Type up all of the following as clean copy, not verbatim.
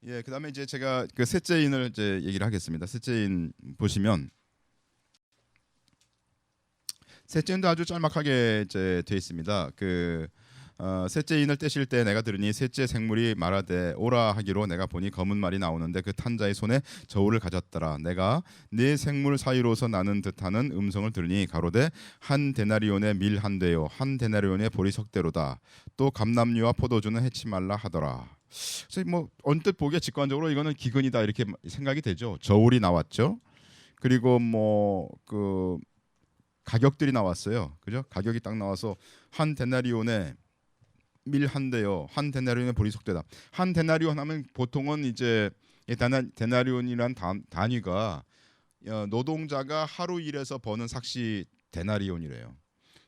예, 그다음에 이제 제가 그 셋째인을 이제 얘기를 하겠습니다. 셋째인 보시면 셋째인도 아주 짤막하게 이제 돼 있습니다. 셋째인을 떼실 때 내가 들으니 셋째 생물이 말하되 오라 하기로 내가 보니 검은 말이 나오는데 그 탄자의 손에 저울을 가졌더라. 내가 네 생물 사이로서 나는 듯하는 음성을 들으니 가로되 한 데나리온의 밀 한 대요 한 데나리온의 보리 석대로다. 또 감람류와 포도주는 해치 말라 하더라. 그래서 뭐 언뜻 보기에 직관적으로 이거는 기근이다 이렇게 생각이 되죠. 저울이 나왔죠. 그리고 뭐 그 가격들이 나왔어요. 그죠? 가격이 딱 나와서 한 데나리온에 밀 한 대요. 한 데나리온의 보리 석대다. 한 데나리온 하면 보통은 이제 데나리온이란 단위가 노동자가 하루 일해서 버는 삭시 데나리온이래요.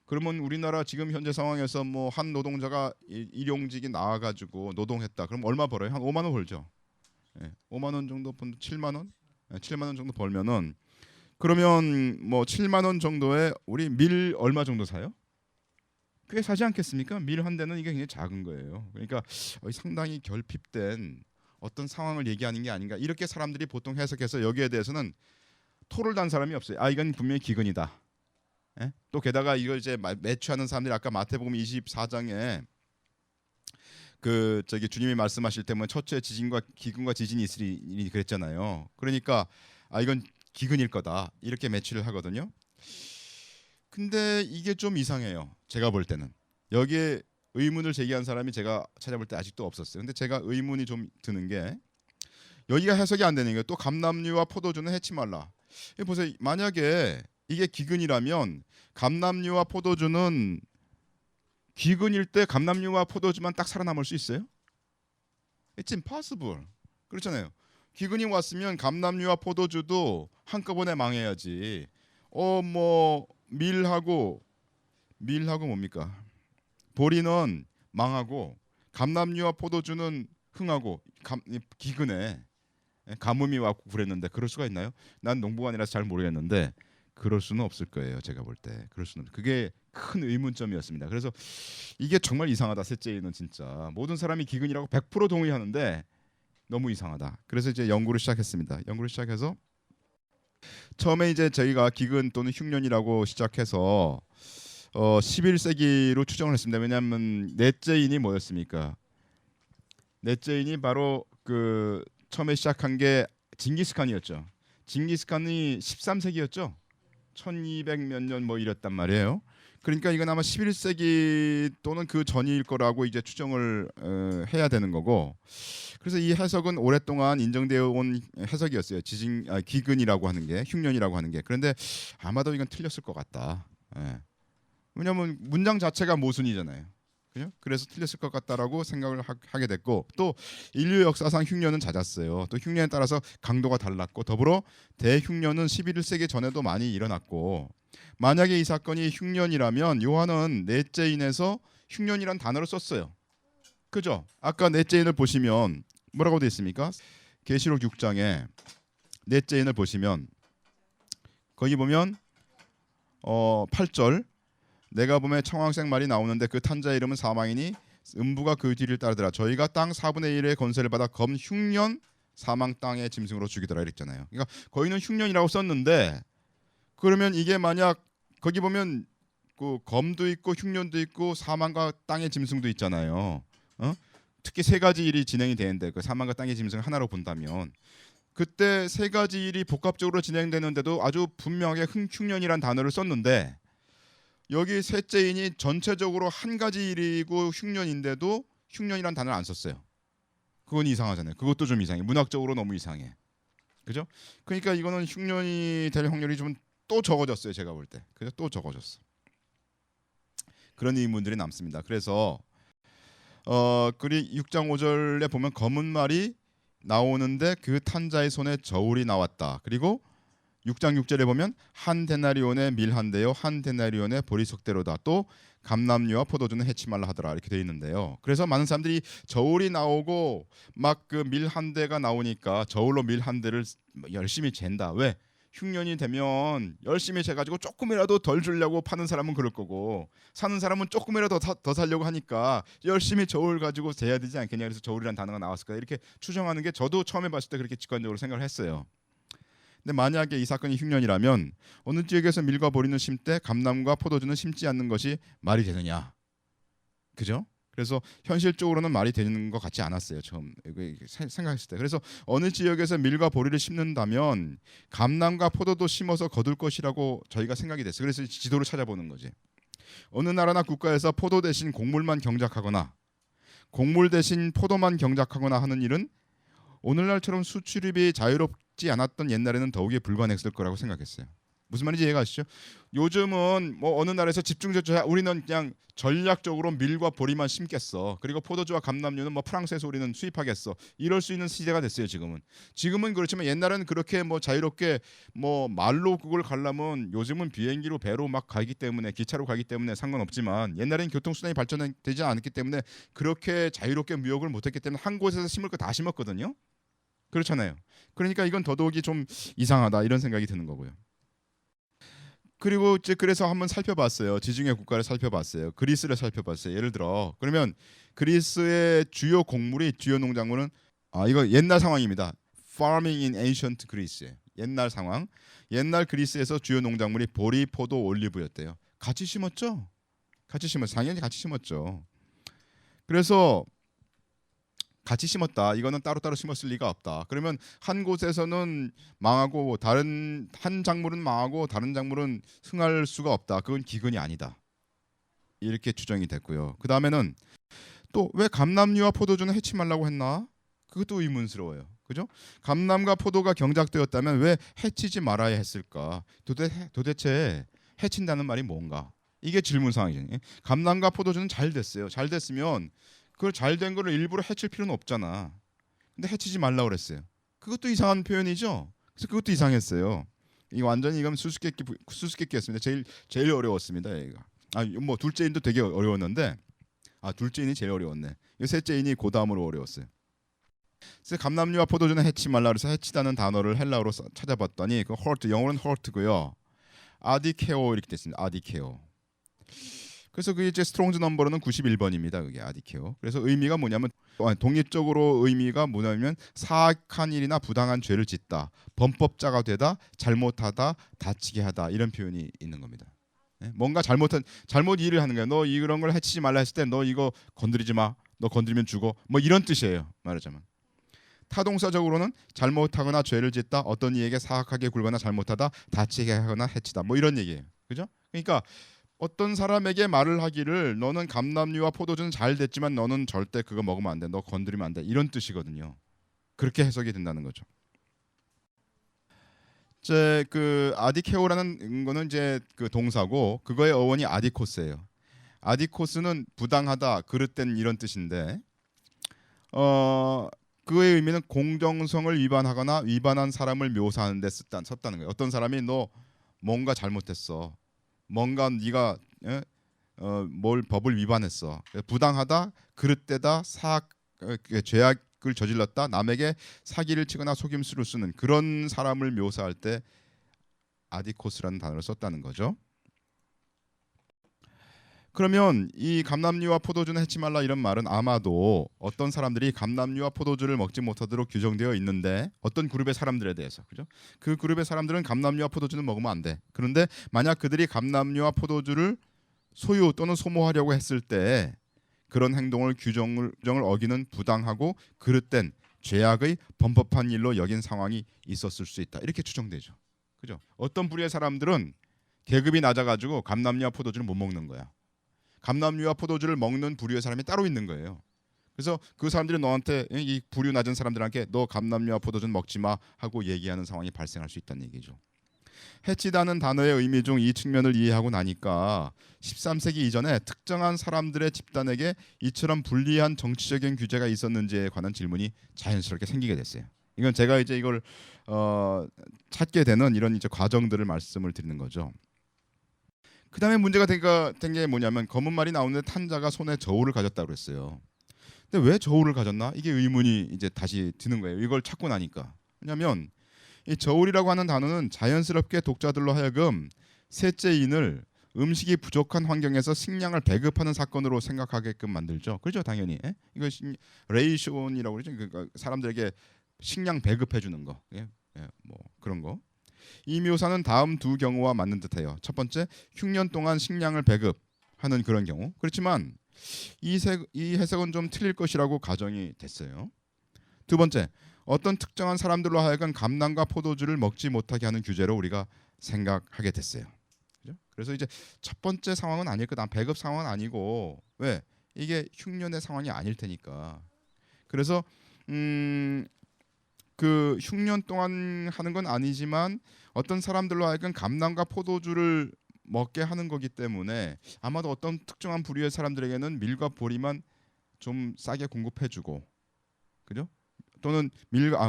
그러면 우리나라 지금 현재 상황에서 뭐 한 노동자가 일용직이 나와가지고 노동했다. 그럼 얼마 벌어요? 한 5만 원 벌죠. 5만 원 정도 7만 원? 7만 원 정도 벌면은 그러면 뭐 7만 원 정도에 우리 밀 얼마 정도 사요? 꽤 사지 않겠습니까? 밀 한 대는 이게 굉장히 작은 거예요. 그러니까 상당히 결핍된 어떤 상황을 얘기하는 게 아닌가. 이렇게 사람들이 보통 해석해서 여기에 대해서는 토를 단 사람이 없어요. 아 이건 분명히 기근이다. 예? 또 게다가 이걸 이제 매취하는 사람들이 아까 마태복음 24장에 그 주님이 말씀하실 때 뭐 첫째 기근과 지진이 있으리 그랬잖아요. 그러니까 아 이건 기근일 거다 이렇게 매취를 하거든요. 근데 이게 좀 이상해요. 제가 볼 때는 여기에 의문을 제기한 사람이 제가 찾아볼 때 아직도 없었어요. 근데 제가 의문이 좀 드는 게 여기가 해석이 안 되는 거예요. 또 감람류와 포도주는 해치 말라. 보세요. 만약에 이게 기근이라면 감람류와 포도주는 기근일 때 감람류와 포도주만 딱 살아남을 수 있어요? It's impossible. 그렇잖아요. 기근이 왔으면 감람류와 포도주도 한꺼번에 망해야지. 뭐 밀하고 뭡니까? 보리는 망하고 감람류와 포도주는 흥하고 기근에 가뭄이 왔고 그랬는데 그럴 수가 있나요? 난 농부관이라서 잘 모르겠는데 그럴 수는 없을 거예요. 제가 볼 때 그럴 수는 그게 큰 의문점이었습니다. 그래서 이게 정말 이상하다. 셋째는 진짜 모든 사람이 기근이라고 100% 동의하는데 너무 이상하다. 그래서 이제 연구를 시작했습니다. 연구를 시작해서 처음에 이제 저희가 기근 또는 흉년이라고 시작해서 11세기로 추정을 했습니다. 왜냐하면 넷째인이 뭐였습니까? 넷째인이 바로 그 처음에 시작한 게 징기스칸이었죠. 징기스칸이 13세기였죠. 1200 몇 년 뭐 이랬단 말이에요. 그러니까 이건 아마 11세기 또는 그 전일 거라고 이제 추정을 해야 되는 거고. 그래서 이 해석은 오랫동안 인정되어 온 해석이었어요. 기근이라고 하는 게 흉년이라고 하는 게. 그런데 아마도 이건 틀렸을 것 같다. 예. 왜냐하면 문장 자체가 모순이잖아요. 그죠? 그래서 틀렸을 것 같다라고 생각을 하게 됐고 또 인류 역사상 흉년은 잦았어요. 또 흉년에 따라서 강도가 달랐고 더불어 대흉년은 11세기 전에도 많이 일어났고 만약에 이 사건이 흉년이라면 요한은 넷째인에서 흉년이란 단어를 썼어요. 그죠? 아까 넷째인을 보시면 뭐라고 되어 있습니까? 계시록 6장에 넷째인을 보시면 거기 보면 8절 내가 보면 청황색 말이 나오는데 그 탄자의 이름은 사망이니 음부가 그 뒤를 따르더라. 저희가 땅 4분의 1의 건세를 받아 검 흉년 사망 땅의 짐승으로 죽이더라 이랬잖아요. 그러니까 거기는 흉년이라고 썼는데 그러면 이게 만약 거기 보면 그 검도 있고 흉년도 있고 사망과 땅의 짐승도 있잖아요. 특히 세 가지 일이 진행이 되는데 그 사망과 땅의 짐승을 하나로 본다면 그때 세 가지 일이 복합적으로 진행되는데도 아주 분명하게 흉년이란 단어를 썼는데 여기 셋째인이 전체적으로 한 가지 일이고 흉년인데도 흉년이란 단어를 안 썼어요. 그건 이상하잖아요. 그것도 좀 이상해. 문학적으로 너무 이상해. 그죠? 그러니까 이거는 흉년이 될 확률이 좀 또 적어졌어요. 제가 볼 때. 그죠? 또 적어졌어. 그런 의문들이 남습니다. 그래서 그리 6장 5절에 보면 검은 말이 나오는데 그 탄자의 손에 저울이 나왔다. 그리고 6장 6절에 보면 한 데나리온의 밀 한 대요 한 데나리온의 보리 석대로다. 또 감람류와 포도주는 해치 말라 하더라. 이렇게 되어 있는데요. 그래서 많은 사람들이 저울이 나오고 막 그 밀 한 대가 나오니까 저울로 밀 한 대를 열심히 잰다. 왜? 흉년이 되면 열심히 재가지고 조금이라도 덜 주려고 파는 사람은 그럴 거고 사는 사람은 조금이라도 더 살려고 하니까 열심히 저울 가지고 재야 되지 않겠냐. 그래서 저울이라는 단어가 나왔을 거다. 이렇게 추정하는 게 저도 처음에 봤을 때 그렇게 직관적으로 생각을 했어요. 근데 만약에 이 사건이 흉년이라면 어느 지역에서 밀과 보리는 심되 감남과 포도주는 심지 않는 것이 말이 되느냐. 그죠? 그래서 현실적으로는 말이 되는 것 같지 않았어요. 처음 생각했을 때. 그래서 어느 지역에서 밀과 보리를 심는다면 감남과 포도도 심어서 거둘 것이라고 저희가 생각이 됐어요. 그래서 지도를 찾아보는 거지. 어느 나라나 국가에서 포도 대신 곡물만 경작하거나 곡물 대신 포도만 경작하거나 하는 일은 오늘날처럼 수출입이 자유롭지 않았던 옛날에는 더욱이 불가능했을 거라고 생각했어요. 무슨 말인지 이해가 가시죠? 요즘은 뭐 어느 나라에서 집중적으로 우리는 그냥 전략적으로 밀과 보리만 심겠어. 그리고 포도주와 감남류는 뭐 프랑스에서 우리는 수입하겠어. 이럴 수 있는 시대가 됐어요. 지금은 그렇지만 옛날에는 그렇게 뭐 자유롭게 뭐 말로 그걸 가려면 요즘은 비행기로 배로 막 가기 때문에 기차로 가기 때문에 상관없지만 옛날에는 교통수단이 발전되지 않았기 때문에 그렇게 자유롭게 무역을 못했기 때문에 한 곳에서 심을 거 다 심었거든요. 그렇잖아요. 그러니까 이건 더더욱이 좀 이상하다 이런 생각이 드는 거고요. 그리고 이제 그래서 한번 살펴봤어요. 지중해 국가를 살펴봤어요. 그리스를 살펴봤어요. 예를 들어 그러면 그리스의 주요 곡물이 주요 농작물은 이거 옛날 상황입니다. Farming in ancient Greece. 옛날 상황. 옛날 그리스에서 주요 농작물이 보리, 포도, 올리브였대요. 같이 심었죠? 당연히 같이 심었죠. 그래서 같이 심었다. 이거는 따로따로 심었을 리가 없다. 그러면 한 곳에서는 망하고 다른 한 작물은 망하고 다른 작물은 흥할 수가 없다. 그건 기근이 아니다. 이렇게 추정이 됐고요. 그 다음에는 또 왜 감남류와 포도주는 해치 말라고 했나? 그것도 의문스러워요. 그죠? 감남과 포도가 경작되었다면 왜 해치지 말아야 했을까? 도대체 해친다는 말이 뭔가? 이게 질문 사항이죠. 감남과 포도주는 잘 됐어요. 잘 됐으면 그걸 잘 된 거를 일부러 해칠 필요는 없잖아. 근데 해치지 말라 그랬어요. 그것도 이상한 표현이죠. 그래서 그것도 이상했어요. 이거 완전히 이건 수수께끼였습니다. 제일 어려웠습니다. 얘가. 뭐 둘째인도 되게 어려웠는데 둘째인이 제일 어려웠네. 이 셋째인이 그 다음으로 어려웠어요. 그래서 감남류와 포도주는 해치 말라 그래서 해치다는 단어를 헬라어로 찾아봤더니 그 hurt 영어로는 hurt고요. 아디케오 이렇게 됐습니다. 아디케오. 그래서 그게 이제 스트롱즈 넘버로는 91번입니다. 그게 아디케오. 그래서 의미가 뭐냐면 독립적으로 의미가 뭐냐면 사악한 일이나 부당한 죄를 짓다, 범법자가 되다, 잘못하다, 다치게 하다 이런 표현이 있는 겁니다. 뭔가 잘못 일을 하는 거야. 너 이런 걸 해치지 말라 했을 때 너 이거 건드리지 마. 너 건드리면 죽어. 뭐 이런 뜻이에요. 말하자면. 타동사적으로는 잘못하거나 죄를 짓다, 어떤 이에게 사악하게 굴거나 잘못하다, 다치게 하거나 해치다. 뭐 이런 얘기예요. 그죠? 그러니까 어떤 사람에게 말을 하기를 너는 감남류와 포도주는 잘 됐지만 너는 절대 그거 먹으면 안 돼. 너 건드리면 안 돼. 이런 뜻이거든요. 그렇게 해석이 된다는 거죠. 이제 그 아디케오라는 거는 이제 그 동사고 그거의 어원이 아디코스예요. 아디코스는 부당하다, 그릇된 이런 뜻인데 그의 의미는 공정성을 위반하거나 위반한 사람을 묘사하는 데 썼다는 거예요. 어떤 사람이 너 뭔가 잘못했어. 뭔가 네가 뭘 법을 위반했어. 부당하다, 그릇되다, 죄악을 저질렀다, 남에게 사기를 치거나 속임수를 쓰는 그런 사람을 묘사할 때 아디코스라는 단어를 썼다는 거죠. 그러면 이 감남류와 포도주는 해치 말라 이런 말은 아마도 어떤 사람들이 감남류와 포도주를 먹지 못하도록 규정되어 있는데 어떤 그룹의 사람들에 대해서 그죠? 그 그룹의 사람들은 감남류와 포도주는 먹으면 안 돼. 그런데 만약 그들이 감남류와 포도주를 소유 또는 소모하려고 했을 때 그런 행동을 규정을 어기는 부당하고 그릇된 죄악의 범법한 일로 여긴 상황이 있었을 수 있다. 이렇게 추정되죠. 그죠? 어떤 부류의 사람들은 계급이 낮아가지고 감남류와 포도주를 못 먹는 거야. 감남류와 포도주를 먹는 부류의 사람이 따로 있는 거예요. 그래서 그 사람들이 너한테 이 부류 낮은 사람들한테 너 감남류와 포도주는 먹지 마 하고 얘기하는 상황이 발생할 수 있다는 얘기죠. 해치다는 단어의 의미 중 이 측면을 이해하고 나니까 13세기 이전에 특정한 사람들의 집단에게 이처럼 불리한 정치적인 규제가 있었는지에 관한 질문이 자연스럽게 생기게 됐어요. 이건 제가 이제 이걸 찾게 되는 이런 이제 과정들을 말씀을 드리는 거죠. 그 다음에 문제가 된 게 뭐냐면 검은 말이 나오는데 탄자가 손에 저울을 가졌다고 그랬어요. 근데 왜 저울을 가졌나? 이게 의문이 이제 다시 드는 거예요. 이걸 찾고 나니까. 왜냐하면 이 저울이라고 하는 단어는 자연스럽게 독자들로 하여금 셋째인을 음식이 부족한 환경에서 식량을 배급하는 사건으로 생각하게끔 만들죠. 그렇죠, 당연히. 예? 이거 레이션이라고 그러죠. 그러니까 사람들에게 식량 배급해 주는 거. 예? 예, 뭐 그런 거. 이 묘사는 다음 두 경우와 맞는 듯해요. 첫 번째, 흉년 동안 식량을 배급하는 그런 경우. 그렇지만 이 해석은 좀 틀릴 것이라고 가정이 됐어요. 두 번째, 어떤 특정한 사람들로 하여금 감람과 포도주를 먹지 못하게 하는 규제로 우리가 생각하게 됐어요. 그죠? 그래서 이제 첫 번째 상황은 아닐 거다. 배급 상황은 아니고 왜? 이게 흉년의 상황이 아닐 테니까. 그래서 그 흉년 동안 하는 건 아니지만 어떤 사람들로 하여금 감람과 포도주를 먹게 하는 거기 때문에 아마도 어떤 특정한 부류의 사람들에게는 밀과 보리만 좀 싸게 공급해주고, 그죠? 또는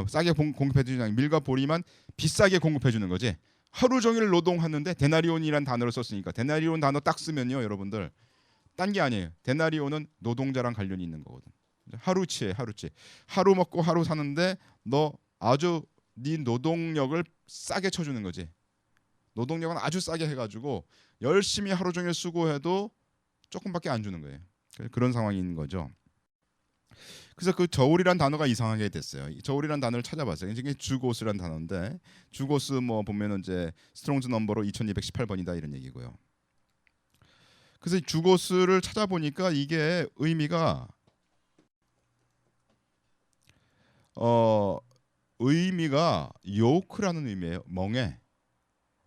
싸게 공급해주지 않고 밀과 보리만 비싸게 공급해주는 거지. 하루 종일 노동하는데 데나리온이란 단어를 썼으니까 데나리온 단어 딱 쓰면요, 여러분들 딴 게 아니에요. 데나리온은 노동자랑 관련이 있는 거거든. 하루치에 하루치. 하루 먹고 하루 사는데 너 아주 네 노동력을 싸게 쳐주는 거지. 노동력은 아주 싸게 해가지고 열심히 하루 종일 수고해도 조금밖에 안 주는 거예요. 그런 상황인 거죠. 그래서 그 저울이란 단어가 이상하게 됐어요. 이 저울이란 단어를 찾아봤어요. 이게 주고스란 단어인데 주고스 뭐 보면은 이제 스트롱즈 넘버로 2218번이다 이런 얘기고요. 그래서 이 주고스를 찾아보니까 이게 의미가 요크라는 의미예요.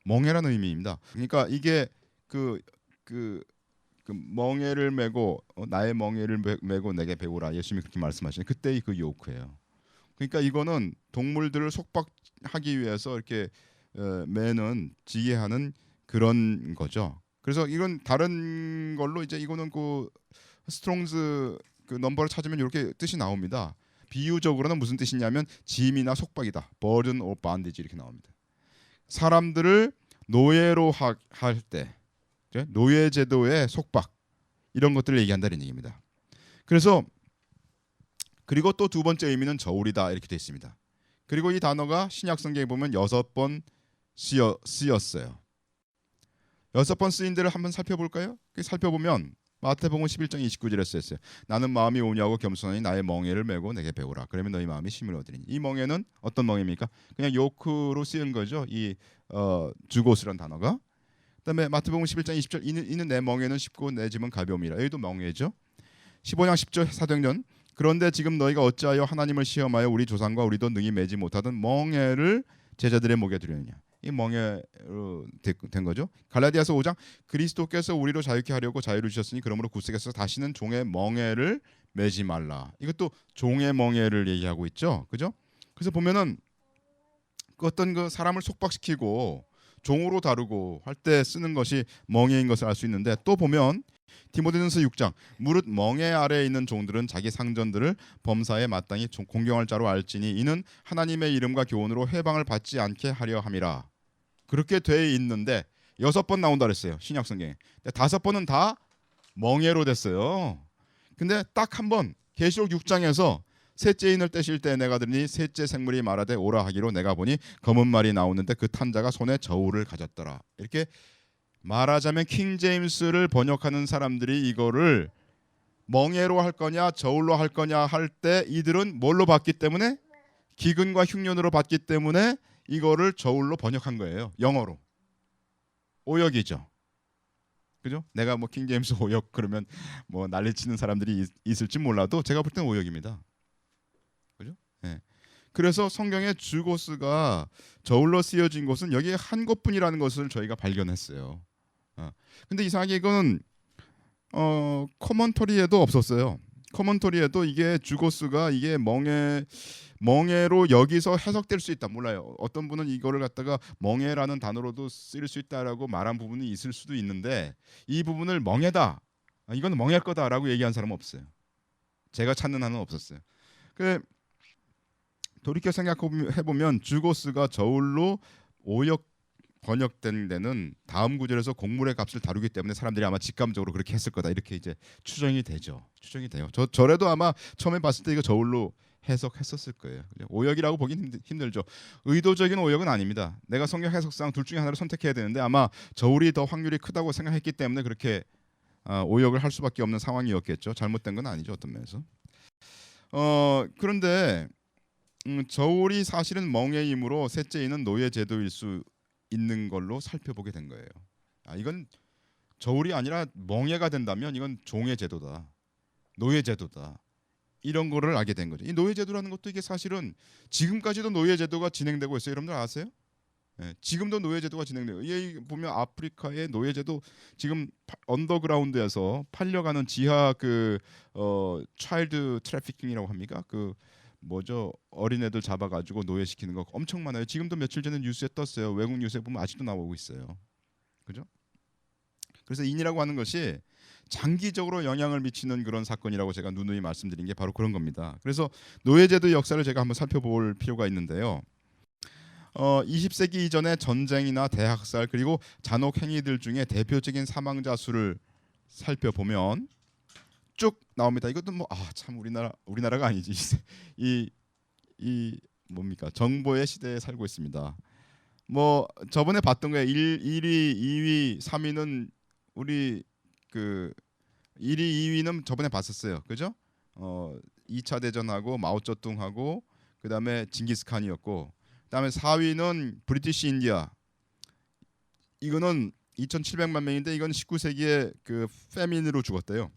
멍해라는 의미입니다. 그러니까 이게 그 멍에를 메고 나의 멍에를 메고 내게 배우라, 예수님이 그렇게 말씀하시는 그때의 그 요크예요. 그러니까 이거는 동물들을 속박하기 위해서 이렇게 매는 지게하는 그런 거죠. 그래서 이건 다른 걸로 이제 이거는 그 스트롱즈 그 넘버를 찾으면 이렇게 뜻이 나옵니다. 비유적으로는 무슨 뜻이냐면 짐이나 속박이다. burden or bondage 이렇게 나옵니다. 사람들을 노예로 할 때, 노예 제도의 속박 이런 것들을 얘기한다는 얘기입니다. 그래서 그리고 또 두 번째 의미는 저울이다 이렇게 되어 있습니다. 그리고 이 단어가 신약 성경에 보면 6번 쓰였어요. 6번 쓰인 데를 한번 살펴볼까요? 살펴보면 마태복음 11장 29절에 쓰였어요. 나는 마음이 온유하고 겸손하니 나의 멍에를 메고 내게 배우라. 그러면 너희 마음이 쉼을 얻으리니. 이 멍에는 어떤 멍입니까? 그냥 요크로 쓰인 거죠. 이 주고스란 단어가. 그다음에 마태복음 11장 20절 이는 내 멍에는 쉽고 내 짐은 가벼움이라. 여기도 멍에죠. 15장 10절 사도행전 그런데 지금 너희가 어찌하여 하나님을 시험하여 우리 조상과 우리도 능히 매지 못하던 멍에를 제자들의 목에 두려느냐. 이 멍에로 된 거죠. 갈라디아서 5장 그리스도께서 우리로 자유케 하려고 자유를 주셨으니 그러므로 굳세게 서 다시는 종의 멍에를 매지 말라. 이것도 종의 멍에를 얘기하고 있죠. 그죠? 그래서 보면은 어떤 그 사람을 속박시키고 종으로 다루고 할 때 쓰는 것이 멍에인 것을 알 수 있는데 또 보면 디모데전서 6장 무릇 멍에 아래에 있는 종들은 자기 상전들을 범사에 마땅히 공경할 자로 알지니 이는 하나님의 이름과 교훈으로 해방을 받지 않게 하려 함이라. 그렇게 돼 있는데 6번 나온다 그랬어요. 신약 성경에. 5번은 다 멍에로 됐어요. 근데 딱 한 번 계시록 6장에서 셋째인을 떼실 때 내가 들으니 셋째 생물이 말하되 오라 하기로 내가 보니 검은 말이 나오는데 그 탄자가 손에 저울을 가졌더라. 이렇게 말하자면 킹제임스를 번역하는 사람들이 이거를 멍에로 할 거냐 저울로 할 거냐 할 때 이들은 뭘로 봤기 때문에 기근과 흉년으로 봤기 때문에 이거를 저울로 번역한 거예요. 영어로. 오역이죠. 그죠? 내가 뭐 킹제임스 오역 그러면 뭐 난리치는 사람들이 있을지 몰라도 제가 볼 때는 오역입니다. 그죠? 네. 그래서 성경의 주고스가 저울로 쓰여진 곳은 여기 한 곳뿐이라는 것을 저희가 발견했어요. 근데 이상하게 이거는 커먼터리에도 없었어요. 커먼터리에도 이게 주고스가 이게 멍에로 여기서 해석될 수 있다. 몰라요. 어떤 분은 이거를 갖다가 멍에라는 단어로도 쓰일 수 있다라고 말한 부분이 있을 수도 있는데 이 부분을 멍에다. 이건 멍에일 거다라고 얘기한 사람은 없어요. 제가 찾는 한은 없었어요. 돌이켜 생각해 보면 주고스가 저울로 오역 번역된 데는 다음 구절에서 곡물의 값을 다루기 때문에 사람들이 아마 직감적으로 그렇게 했을 거다 이렇게 이제 추정이 되죠. 추정이 돼요. 저래도 아마 처음에 봤을 때 이거 저울로 해석했었을 거예요. 오역이라고 보긴 힘들죠. 의도적인 오역은 아닙니다. 내가 성경 해석상 둘 중에 하나를 선택해야 되는데 아마 저울이 더 확률이 크다고 생각했기 때문에 그렇게 오역을 할 수밖에 없는 상황이었겠죠. 잘못된 건 아니죠, 어떤 면에서. 그런데 저울이 사실은 멍의 힘으로 셋째 인은 노예 제도일 수 있는 걸로 살펴보게 된 거예요. 이건 저울이 아니라 멍해가 된다면 이건 종의 제도다, 노예 제도다, 이런 거를 알게 된 거죠. 이 노예 제도라는 것도 이게 사실은 지금까지도 노예 제도가 진행되고 있어요. 여러분들 아세요? 지금도 노예 제도가 진행돼요. 이게 보면 아프리카의 노예 제도 지금 언더그라운드에서 팔려가는 지하 차일드 트래피킹이라고 합니까? 뭐죠? 어린애들 잡아가지고 노예시키는 거 엄청 많아요. 지금도 며칠 전에 뉴스에 떴어요. 외국 뉴스에 보면 아직도 나오고 있어요. 그죠? 그래서 인이라고 하는 것이 장기적으로 영향을 미치는 그런 사건이라고 제가 누누이 말씀드린 게 바로 그런 겁니다. 그래서 노예제도의 역사를 제가 한번 살펴볼 필요가 있는데요. 20세기 이전의 전쟁이나 대학살 그리고 잔혹 행위들 중에 대표적인 사망자 수를 살펴보면 쭉 나옵니다. 이것도 참 우리나라가 아니지. 이 뭡니까? 정보의 시대에 살고 있습니다. 뭐 저번에 봤던 거에 1위, 2위, 3위는 우리 1위, 2위는 저번에 봤었어요. 그죠? 2차 대전하고 마오쩌둥하고 그다음에 징기스칸이었고 그다음에 4위는 브리티시 인디아. 이거는 2,700만 명인데 이건 19세기에 페민으로 죽었대요.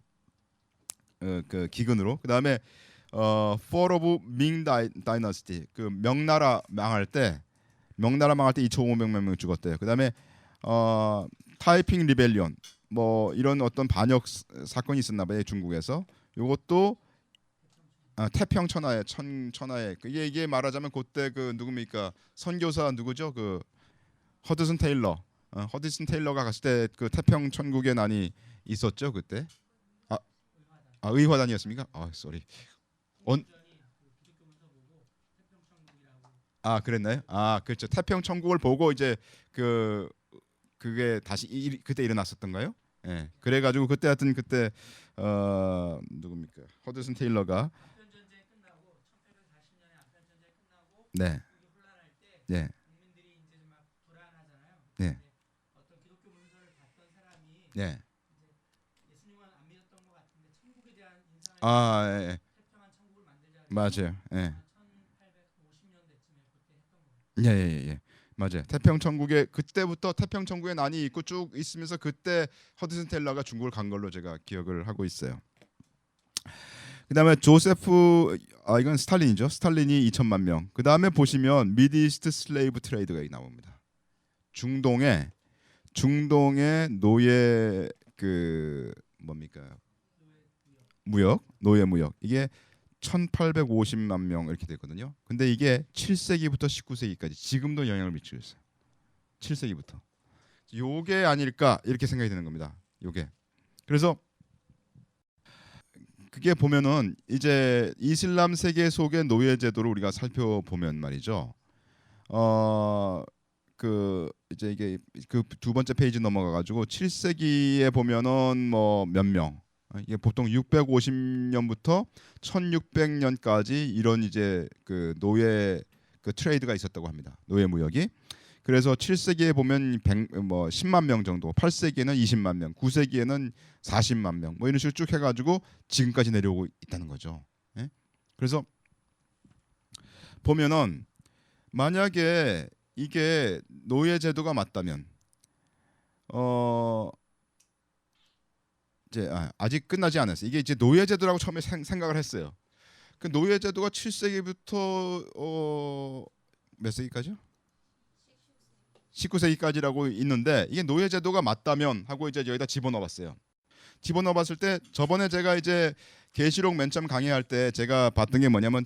기근으로. 그다음에 Fall of Ming Dynasty. 명나라 망할 때 2,500만 명 죽었대요. 그다음에 타이핑 리벨리온 뭐 이런 어떤 반역 사건이 있었나 봐요. 중국에서. 이것도 태평 천하에 이게 말하자면 그때 누굽니까? 선교사 누구죠? 허드슨 테일러. 허드슨 테일러가 갔을 때 태평 천국의 난이 있었죠, 그때. 의화단이었습니까? 쏘리. 그랬나요? 그렇죠. 태평 천국을 보고 이제 그게 다시 그때 일어났었던가요? 예. 그래가지고 그때 하여튼 그때 누굽니까? 허드슨 테일러가 네. 네. 네. 네. 예. 맞아요. 예. 예. 맞아요. 태평 천국에 그때부터 태평 천국에 난이 있고 쭉 있으면서 그때 허드슨 테일러가 중국을 간 걸로 제가 기억을 하고 있어요. 그다음에 조세프 이건 스탈린이죠. 스탈린이 2천만 명. 그다음에 보시면 미드이스트 슬레이브 트레이드가 나옵니다. 중동의 노예 뭡니까? 노예 무역. 이게 1,850만 명 이렇게 됐거든요. 근데 이게 7세기부터 19세기까지 지금도 영향을 미치고 있어요. 7세기부터. 요게 아닐까 이렇게 생각이 드는 겁니다. 요게. 그래서 그게 보면은 이제 이슬람 세계 속의 노예 제도를 우리가 살펴보면 말이죠. 이제 이게 두 번째 페이지 넘어가 가지고 7세기에 보면은 뭐 몇 명. 이게 보통 650년부터 1600년까지 이런 이제 노예 트레이드가 있었다고 합니다. 노예 무역이. 그래서 7세기에 보면 10만 명 정도, 8세기에는 20만 명, 9세기에는 40만 명, 뭐 이런 식으로 쭉 해가지고 지금까지 내려오고 있다는 거죠. 예? 그래서 보면은 만약에 이게 노예 제도가 맞다면, 이제 아직 끝나지 않았어요. 이게 이제 노예 제도라고 처음에 생각을 했어요. 그 노예 제도가 7세기부터 몇 세기까지요? 19세기까지라고 있는데 이게 노예 제도가 맞다면 하고 이제 여기다 집어넣어봤어요. 집어넣어봤을 때 저번에 제가 이제 계시록 맨 처음 강의할 때 제가 봤던 게 뭐냐면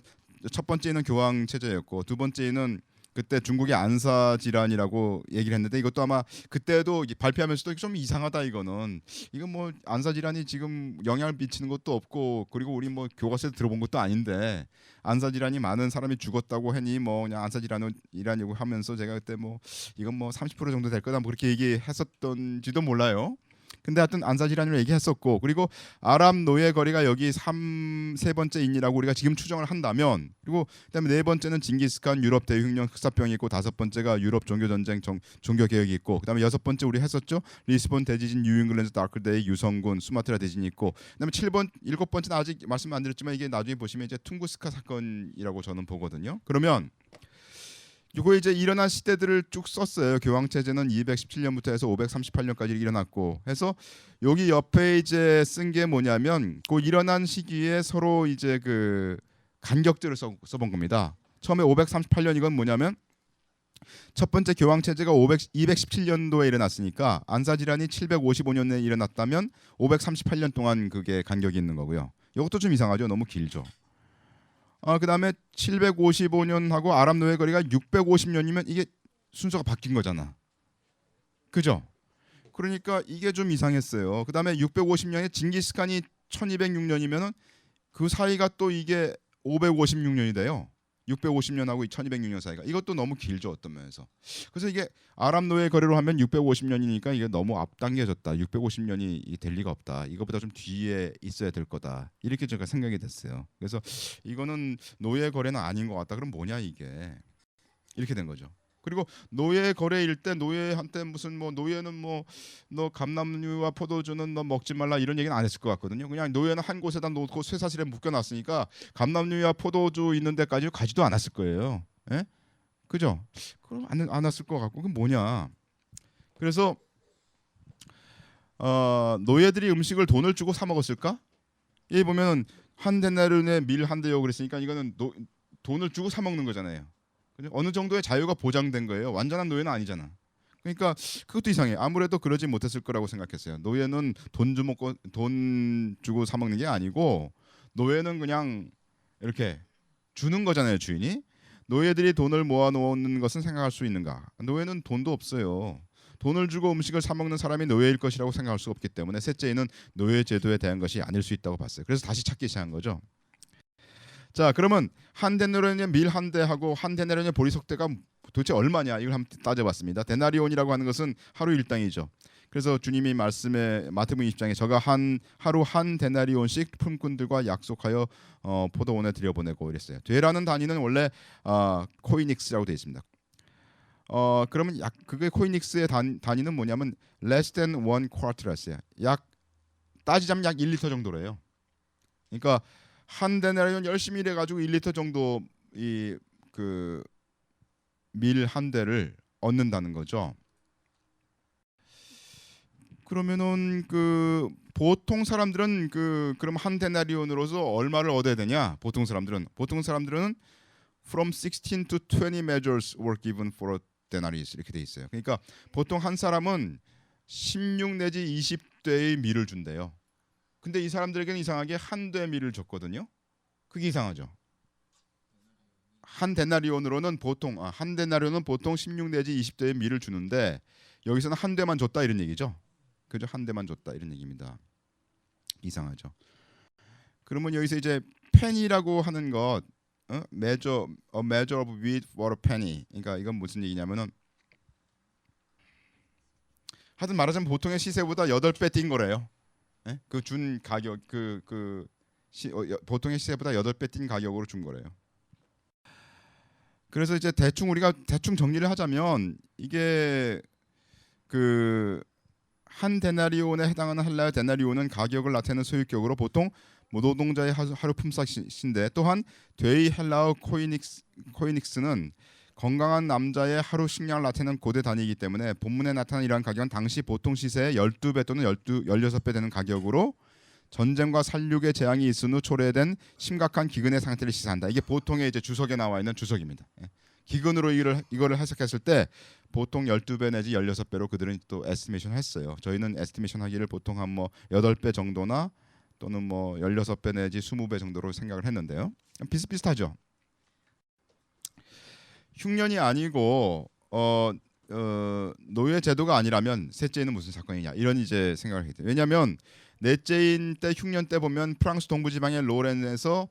첫 번째는 교황 체제였고 두 번째는 그때 중국의 안사 질환이라고 얘기를 했는데 이것도 아마 그때도 발표하면서도 좀 이상하다 이거는 이건 뭐 안사 질환이 지금 영향을 미치는 것도 없고 그리고 우리 뭐 교과서에서 들어본 것도 아닌데 안사 질환이 많은 사람이 죽었다고 하니 뭐 그냥 안사 질환이라고 하면서 제가 그때 뭐 이건 뭐 30% 정도 될 거다 뭐 그렇게 얘기했었던지도 몰라요. 근데 하여튼 안사질환을 얘기했었고, 그리고 아랍 노예 거리가 여기 세 번째인이라고 우리가 지금 추정을 한다면, 그리고 그다음에 네 번째는 징기스칸 유럽 대흉령 흑사병이 있고, 다섯 번째가 유럽 종교 전쟁 종교 개혁이 있고, 그다음에 여섯 번째 우리 했었죠. 리스본 대지진, 뉴잉글랜드 다크데이, 유성군, 수마트라 대지진이 있고, 그다음에 일곱 번째는 아직 말씀 안 드렸지만 이게 나중에 보시면 이제 퉁구스카 사건이라고 저는 보거든요. 그러면 이거 이제 일어난 시대들을 쭉 썼어요. 교황 체제는 217년부터 해서 538년까지 일어났고 해서 여기 옆에 이제 쓴 게 뭐냐면 그 일어난 시기에 서로 이제 그 간격들을 써본 겁니다. 처음에 538년 이건 뭐냐면 첫 번째 교황 체제가 217년도에 일어났으니까 안사 질환이 755년에 일어났다면 538년 동안 그게 간격이 있는 거고요. 이것도 좀 이상하죠. 너무 길죠. 그다음에 755년하고 아랍 노예 거리가 650년이면 이게 순서가 바뀐 거잖아. 그죠? 그러니까 이게 좀 이상했어요. 그다음에 650년에 징기스칸이 1206년이면은 그 사이가 또 이게 556년이 돼요. 650년하고 1206년 사이가. 이것도 너무 길죠, 어떤 면에서. 그래서 이게 아랍 노예 거래로 하면 650년이니까 이게 너무 앞당겨졌다. 650년이 될 리가 없다. 이거보다 좀 뒤에 있어야 될 거다. 이렇게 제가 생각이 됐어요. 그래서 이거는 노예 거래는 아닌 것 같다. 그럼 뭐냐 이게. 이렇게 된 거죠. 그리고 노예 거래일 때 노예한테 무슨 뭐 노예는 뭐 너 감람류와 포도주는 너 먹지 말라 이런 얘기는 안 했을 것 같거든요. 그냥 노예는 한 곳에다 놓고 쇠사슬에 묶여놨으니까 감람류와 포도주 있는 데까지 가지도 않았을 거예요. 예? 그죠? 그럼 안 왔을 것 같고 그건 뭐냐? 그래서 노예들이 음식을 돈을 주고 사 먹었을까? 여기 보면 한 데나리온에 밀 한 대요 그랬으니까 이거는 돈을 주고 사 먹는 거잖아요. 어느 정도의 자유가 보장된 거예요. 완전한 노예는 아니잖아. 그러니까 그것도 이상해. 아무래도 그러지 못했을 거라고 생각했어요. 노예는 돈 주고 사 먹는 게 아니고 노예는 그냥 이렇게 주는 거잖아요, 주인이. 노예들이 돈을 모아 놓는 것은 생각할 수 있는가? 노예는 돈도 없어요. 돈을 주고 음식을 사 먹는 사람이 노예일 것이라고 생각할 수 없기 때문에 셋째에는 노예 제도에 대한 것이 아닐 수 있다고 봤어요. 그래서 다시 찾기 시작한 거죠. 자, 그러면 한 데나리온의 밀 한 대하고 한 데나리온의 보리석대가 도대체 얼마냐 이걸 한번 따져봤습니다. 데나리온이라고 하는 것은 하루 일당이죠. 그래서 주님이 말씀에 마태복음 20장에 저가 하루 한 데나리온씩 품꾼들과 약속하여 포도원에 들여보내고 이랬어요. 되라는 단위는 원래 코이닉스라고 되어 있습니다. 그러면 그게 코이닉스의 단위는 뭐냐면 less than one quarteras예요. 약 따지자면 약 1리터 정도래요. 그러니까 한 데나리온 열심히 일해 가지고 1리터 정도 이 그 밀 한 대를 얻는다는 거죠. 그러면은 그 보통 사람들은 그럼 한 데나리온으로서 얼마를 얻어야 되냐? 보통 사람들은 from 16 to 20 measures were given for a denarius 이렇게 돼 있어요. 그러니까 보통 한 사람은 16 내지 20대의 밀을 준대요. 근데 이 사람들에게는 이상하게 한 대 밀을 줬거든요. 그게 이상하죠. 한 데나리온으로는 보통 16 내지 20대의 밀을 주는데 여기서는 한 대만 줬다 이런 얘기죠. 그죠? 한 대만 줬다 이런 얘기입니다. 이상하죠. 그러면 여기서 이제 penny라고 하는 것, measure of wheat for a penny. 그러니까 이건 무슨 얘기냐면은 하여튼 말하자면 보통의 시세보다 8배 뛴 거래요. 그 준 가격 보통의 시세보다 8배 뛴 가격으로 준 거래요. 그래서 이제 우리가 대충 정리를 하자면 이게 한 데나리온에 해당하는 할라의 데나리온은 가격을 나타내는 소유격으로 보통 노동자의 하루 품삯인데 또한 되이 헬라어 코이닉스는 건강한 남자의 하루 식량을 나타내는 고대 단위이기 때문에 본문에 나타난 이러한 가격은 당시 보통 시세의 12배 또는 16배 되는 가격으로 전쟁과 살육의 재앙이 있은 후 초래된 심각한 기근의 상태를 시사한다. 이게 보통의 이제 주석에 나와 있는 주석입니다. 기근으로 이거를 해석했을 때 보통 12배 내지 16배로 그들은 또 에스티메이션 했어요. 저희는 에스티메이션 하기를 보통 한 뭐 8배 정도나 또는 뭐 16배 내지 20배 정도로 생각을 했는데요. 비슷비슷하죠. 흉년이 아니고 노예 제도가 아니라면 셋째는 무슨 사건이냐 이런 이제 생각을 하게 돼요. 왜냐하면 넷째인 때 흉년 때 보면 프랑스 동부 지방의 로렌에서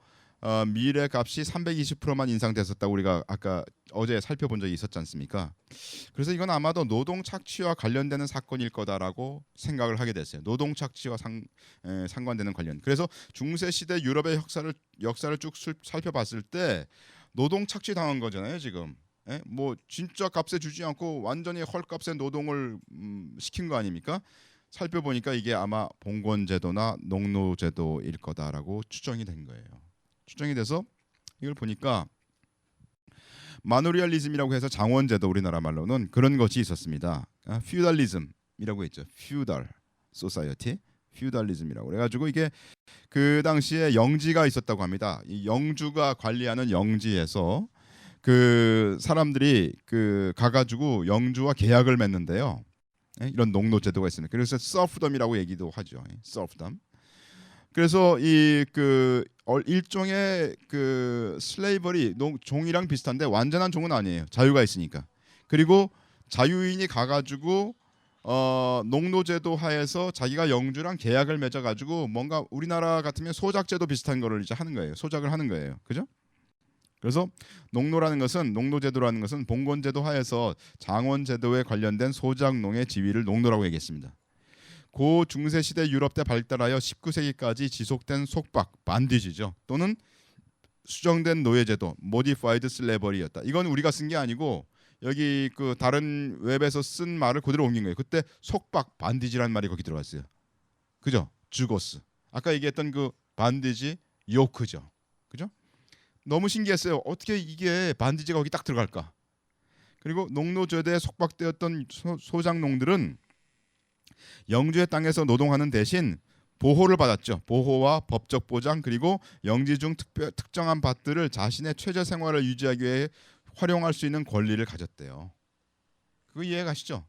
밀의 값이 320%만 인상됐었다고 우리가 아까 어제 살펴본 적이 있었지 않습니까? 그래서 이건 아마도 노동 착취와 관련되는 사건일 거다라고 생각을 하게 됐어요. 노동 착취와 상관되는 관련. 그래서 중세 시대 유럽의 역사를 쭉 살펴봤을 때 노동 착취 당한 거잖아요, 지금. 예? 뭐 진짜 값에 주지 않고 완전히 헐값에 노동을 시킨 거 아닙니까? 살펴보니까 이게 아마 봉건제도나 농노제도일 거다라고 추정이 된 거예요. 추정이 돼서 이걸 보니까 마누리알리즘이라고 해서 장원제도 우리나라 말로는 그런 것이 있었습니다. 퓨달리즘이라고 했죠. 퓨달 소사이어티, 퓨달리즘이라고 그래가지고 이게 그 당시에 영지가 있었다고 합니다. 이 영주가 관리하는 영지에서 그 사람들이 그 가가지고 영주와 계약을 맺는데요. 이런 농노제도가 있습니다. 그래서 서프덤이라고 얘기도 하죠. 서프덤. 그래서 이 그 일종의 그 슬레이버리 종이랑 비슷한데 완전한 종은 아니에요. 자유가 있으니까. 그리고 자유인이 가가지고 농노제도 하에서 자기가 영주랑 계약을 맺어가지고 뭔가 우리나라 같으면 소작제도 비슷한 거를 이제 하는 거예요. 소작을 하는 거예요. 그죠? 그래서 농노제도라는 것은 봉건제도 하에서 장원제도에 관련된 소작농의 지위를 농노라고 얘기했습니다. 고 중세 시대 유럽 때 발달하여 19세기까지 지속된 속박, 반디지죠. 또는 수정된 노예제도, modified slavery였다. 이건 우리가 쓴 게 아니고 여기 그 다른 웹에서 쓴 말을 그대로 옮긴 거예요. 그때 속박, 반디지라는 말이 거기 들어갔어요. 그죠? 주고스. 아까 얘기했던 그 반디지, 요크죠. 그죠? 너무 신기했어요. 어떻게 이게 반디지가 거기 딱 들어갈까? 그리고 농노제도에 속박되었던 소작농들은 영주의 땅에서 노동하는 대신 보호를 받았죠. 보호와 법적 보장 그리고 영지 중 특정한 밭들을 자신의 최저 생활을 유지하기 위해 활용할 수 있는 권리를 가졌대요. 그거 이해가시죠?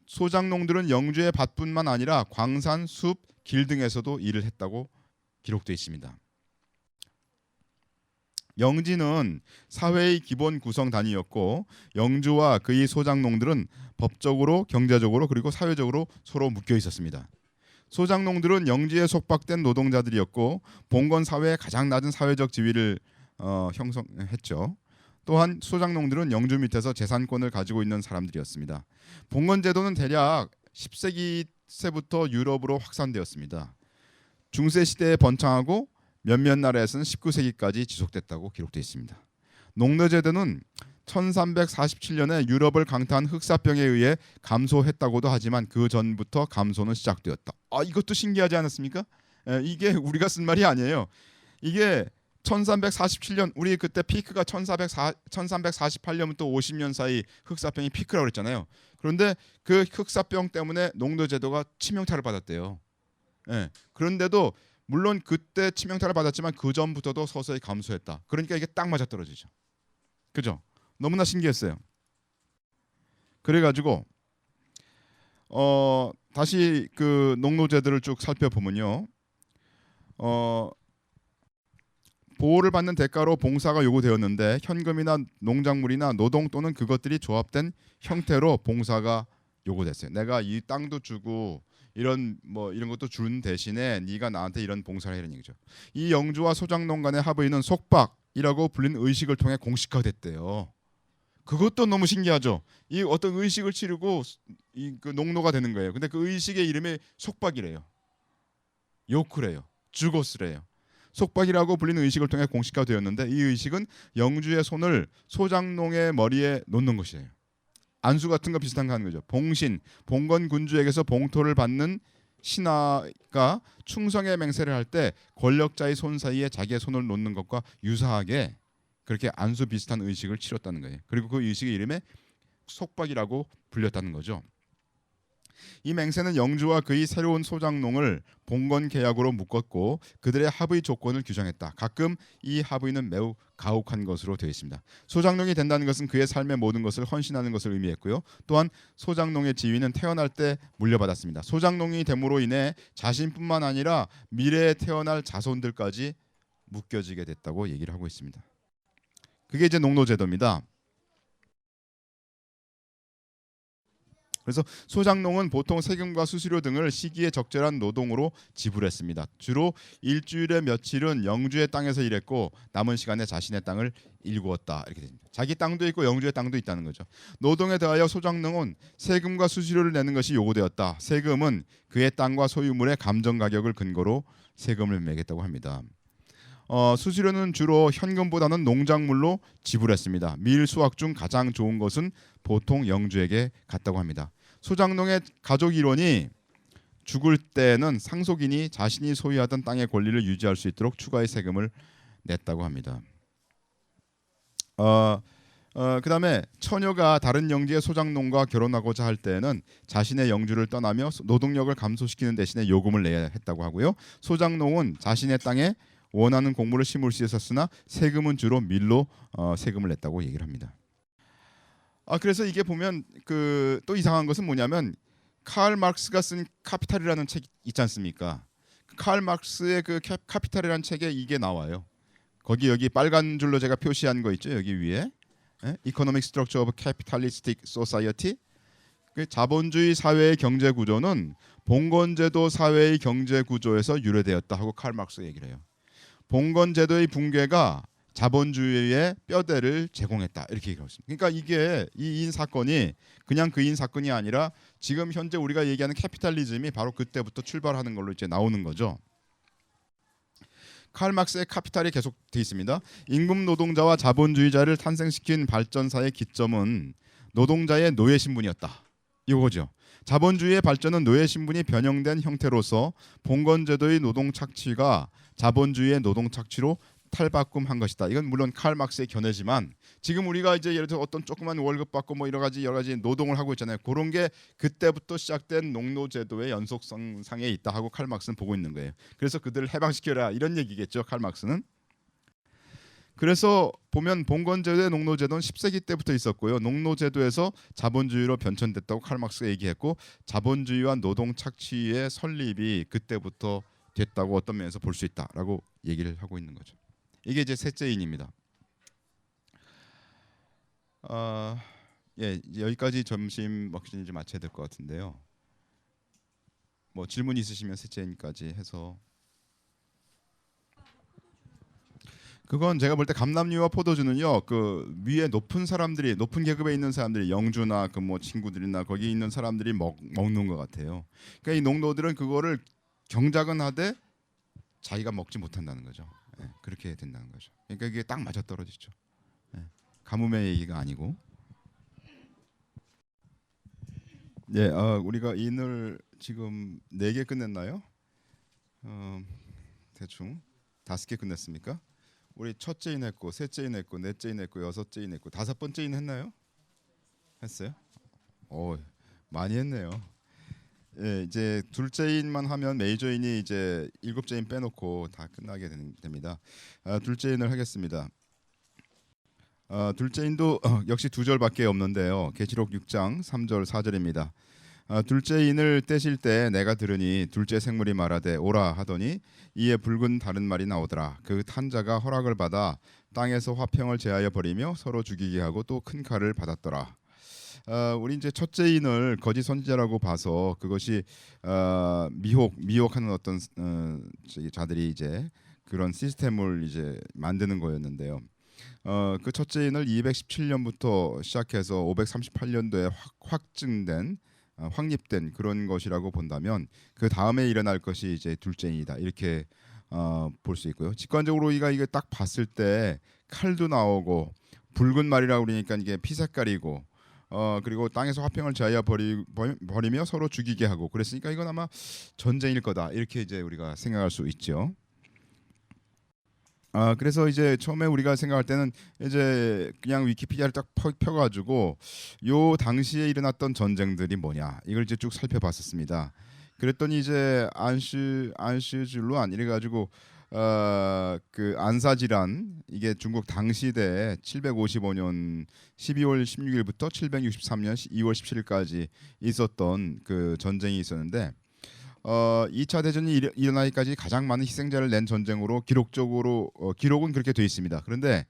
소작농들은 영주의 밭뿐만 아니라 광산, 숲, 길 등에서도 일을 했다고 기록되어 있습니다. 영지는 사회의 기본 구성 단위였고 영주와 그의 소작농들은 법적으로, 경제적으로 그리고 사회적으로 서로 묶여 있었습니다. 소작농들은 영지에 속박된 노동자들이었고 봉건 사회의 가장 낮은 사회적 지위를 형성했죠. 또한 소작농들은 영주 밑에서 재산권을 가지고 있는 사람들이었습니다. 봉건 제도는 대략 10세기부터 유럽으로 확산되었습니다. 중세 시대에 번창하고 몇몇 나라에서는 19세기까지 지속됐다고 기록되어 있습니다. 농노제도는 1347년에 유럽을 강타한 흑사병에 의해 감소했다고도 하지만 그 전부터 감소는 시작되었다. 이것도 신기하지 않았습니까? 이게 우리가 쓴 말이 아니에요. 이게 1347년 우리 그때 피크가 1348년부터 50년 사이 흑사병이 피크라고 그랬잖아요. 그런데 그 흑사병 때문에 농노제도가 치명타를 받았대요. 그런데도 물론 그때 치명타를 받았지만 그 전부터도 서서히 감소했다. 그러니까 이게 딱 맞아떨어지죠. 그죠? 너무나 신기했어요. 그래가지고 다시 그 농노제도를 쭉 살펴보면요. 보호를 받는 대가로 봉사가 요구되었는데 현금이나 농작물이나 노동 또는 그것들이 조합된 형태로 봉사가 요구됐어요. 내가 이 땅도 주고 이런 것도 준 대신에 네가 나한테 이런 봉사를 해라는 얘기죠. 이 영주와 소작농 간의 합의는 속박이라고 불린 의식을 통해 공식화됐대요. 그것도 너무 신기하죠. 이 어떤 의식을 치르고 그 농노가 되는 거예요. 근데 그 의식의 이름이 속박이래요. 요크래요. 주고스래요. 속박이라고 불리는 의식을 통해 공식화되었는데 이 의식은 영주의 손을 소작농의 머리에 놓는 것이에요. 안수 같은 거 비슷한 거 하는 거죠. 봉신, 봉건 군주에게서 봉토를 받는 신하가 충성의 맹세를 할 때 권력자의 손 사이에 자기의 손을 놓는 것과 유사하게 그렇게 안수 비슷한 의식을 치렀다는 거예요. 그리고 그 의식의 이름에 속박이라고 불렸다는 거죠. 이 맹세는 영주와 그의 새로운 소작농을 봉건 계약으로 묶었고 그들의 합의 조건을 규정했다. 가끔 이 합의는 매우 가혹한 것으로 되어 있습니다. 소작농이 된다는 것은 그의 삶의 모든 것을 헌신하는 것을 의미했고요. 또한 소작농의 지위는 태어날 때 물려받았습니다. 소작농이 됨으로 인해 자신뿐만 아니라 미래에 태어날 자손들까지 묶여지게 됐다고 얘기를 하고 있습니다. 그게 이제 농노제도입니다. 그래서 소작농은 보통 세금과 수수료 등을 시기에 적절한 노동으로 지불했습니다. 주로 일주일에 며칠은 영주의 땅에서 일했고 남은 시간에 자신의 땅을 일구었다. 이렇게 됩니다. 자기 땅도 있고 영주의 땅도 있다는 거죠. 노동에 대하여 소작농은 세금과 수수료를 내는 것이 요구되었다. 세금은 그의 땅과 소유물의 감정 가격을 근거로 세금을 매겼다고 합니다. 수수료는 주로 현금보다는 농작물로 지불했습니다. 밀 수확 중 가장 좋은 것은 보통 영주에게 갔다고 합니다. 소작농의 가족 일원이 죽을 때는 상속인이 자신이 소유하던 땅의 권리를 유지할 수 있도록 추가의 세금을 냈다고 합니다. 그다음에 처녀가 다른 영지의 소작농과 결혼하고자 할 때는 자신의 영주를 떠나며 노동력을 감소시키는 대신에 요금을 내야 했다고 하고요. 소작농은 자신의 땅에 원하는 곡물을 심을 수 있었으나 세금은 주로 밀로 세금을 냈다고 얘기를 합니다. 그래서 이게 보면 그 또 이상한 것은 뭐냐면 칼 마르크스가 쓴 카피탈이라는 책 있지 않습니까? 칼 마르크스의 그 카피탈이라는 책에 이게 나와요. 거기 여기 빨간 줄로 제가 표시한 거 있죠, 여기 위에. Economic Structure of Capitalistic Society. 그 자본주의 사회의 경제 구조는 봉건제도 사회의 경제 구조에서 유래되었다 하고 칼 마르크스가 얘기를 해요. 봉건제도의 붕괴가 자본주의의 뼈대를 제공했다 이렇게 얘기하고 있습니다. 그러니까 이게 이 인 사건이 그냥 그 인 사건이 아니라 지금 현재 우리가 얘기하는 캐피탈리즘이 바로 그때부터 출발하는 걸로 이제 나오는 거죠. 칼 마르크스의 카피탈이 계속 돼 있습니다. 임금 노동자와 자본주의자를 탄생시킨 발전사의 기점은 노동자의 노예 신분이었다. 이거죠. 자본주의의 발전은 노예 신분이 변형된 형태로서 봉건제도의 노동 착취가 자본주의의 노동 착취로 탈바꿈한 것이다. 이건 물론 칼 마르크스의 견해지만 지금 우리가 이제 예를 들어 어떤 조그만 월급 받고 뭐 여러 가지 노동을 하고 있잖아요. 그런 게 그때부터 시작된 농노제도의 연속성상에 있다 하고 칼 마르크스는 보고 있는 거예요. 그래서 그들을 해방시켜라 이런 얘기겠죠. 칼 마르크스는. 그래서 보면 봉건제도의 농노제도는 10세기 때부터 있었고요. 농노제도에서 자본주의로 변천됐다고 칼 마르크스가 얘기했고 자본주의와 노동 착취의 설립이 그때부터 됐다고 어떤 면에서 볼 수 있다라고 얘기를 하고 있는 거죠. 이게 이제 셋째인입니다. 이제 여기까지 점심 먹기 이제 마쳐야 될 것 같은데요. 뭐 질문 있으시면 셋째인까지 해서 그건 제가 볼 때 감남류와 포도주는요 그 위에 높은 사람들이 높은 계급에 있는 사람들이 영주나 그 뭐 친구들이나 거기 있는 사람들이 먹는 것 같아요. 그러니까 이 농노들은 그거를 경작은 하되 자기가 먹지 못한다는 거죠. 그렇게 된다는 거죠. 그러니까 이게 딱 맞아 떨어지죠. 가뭄의 얘기가 아니고. 우리가 인을 지금 4개 끝냈나요? 대충 5개 끝냈습니까? 우리 첫째 인 했고, 셋째 인 했고, 넷째 인 했고, 여섯째 인 했고, 5번째 인 했나요? 했어요? 많이 했네요. 이제 둘째인만 하면 메이저인이 이제 7째인 빼놓고 다 끝나게 됩니다. 둘째인을 하겠습니다. 둘째인도 역시 2절밖에 없는데요. 계시록 6장 3절 4절입니다. 둘째인을 떼실 때 내가 들으니 둘째 생물이 말하되 오라 하더니 이에 붉은 다른 말이 나오더라. 그 탄자가 허락을 받아 땅에서 화평을 제하여 버리며 서로 죽이게 하고 또 큰 칼을 받았더라. 우리 이제 첫째인을 거짓 선지자라고 봐서 그것이 미혹하는 어떤 자들이 이제 그런 시스템을 이제 만드는 거였는데요. 그 첫째인을 217년부터 시작해서 538년도에 확증된 확립된 그런 것이라고 본다면 그 다음에 일어날 것이 이제 둘째인이다 이렇게 볼 수 있고요. 직관적으로 우리가 이게 딱 봤을 때 칼도 나오고 붉은 말이라고 그러니까 이게 피 색깔이고 그리고 땅에서 화평을 제하여 버리며 서로 죽이게 하고 그랬으니까 이건 아마 전쟁일 거다 이렇게 이제 우리가 생각할 수 있죠. 그래서 이제 처음에 우리가 생각할 때는 이제 그냥 위키피디아를 딱 펴가지고 요 당시에 일어났던 전쟁들이 뭐냐 이걸 이제 쭉 살펴봤었습니다. 그랬더니 이제 안시줄루안 이래가지고 그 안사질환 이게 중국 당시대 755년 12월 16일부터 763년 2월 17일까지 있었던 그 전쟁이 있었는데 2차 대전이 일어나기까지 가장 많은 희생자를 낸 전쟁으로 기록적으로 기록은 그렇게 돼 있습니다. 그런데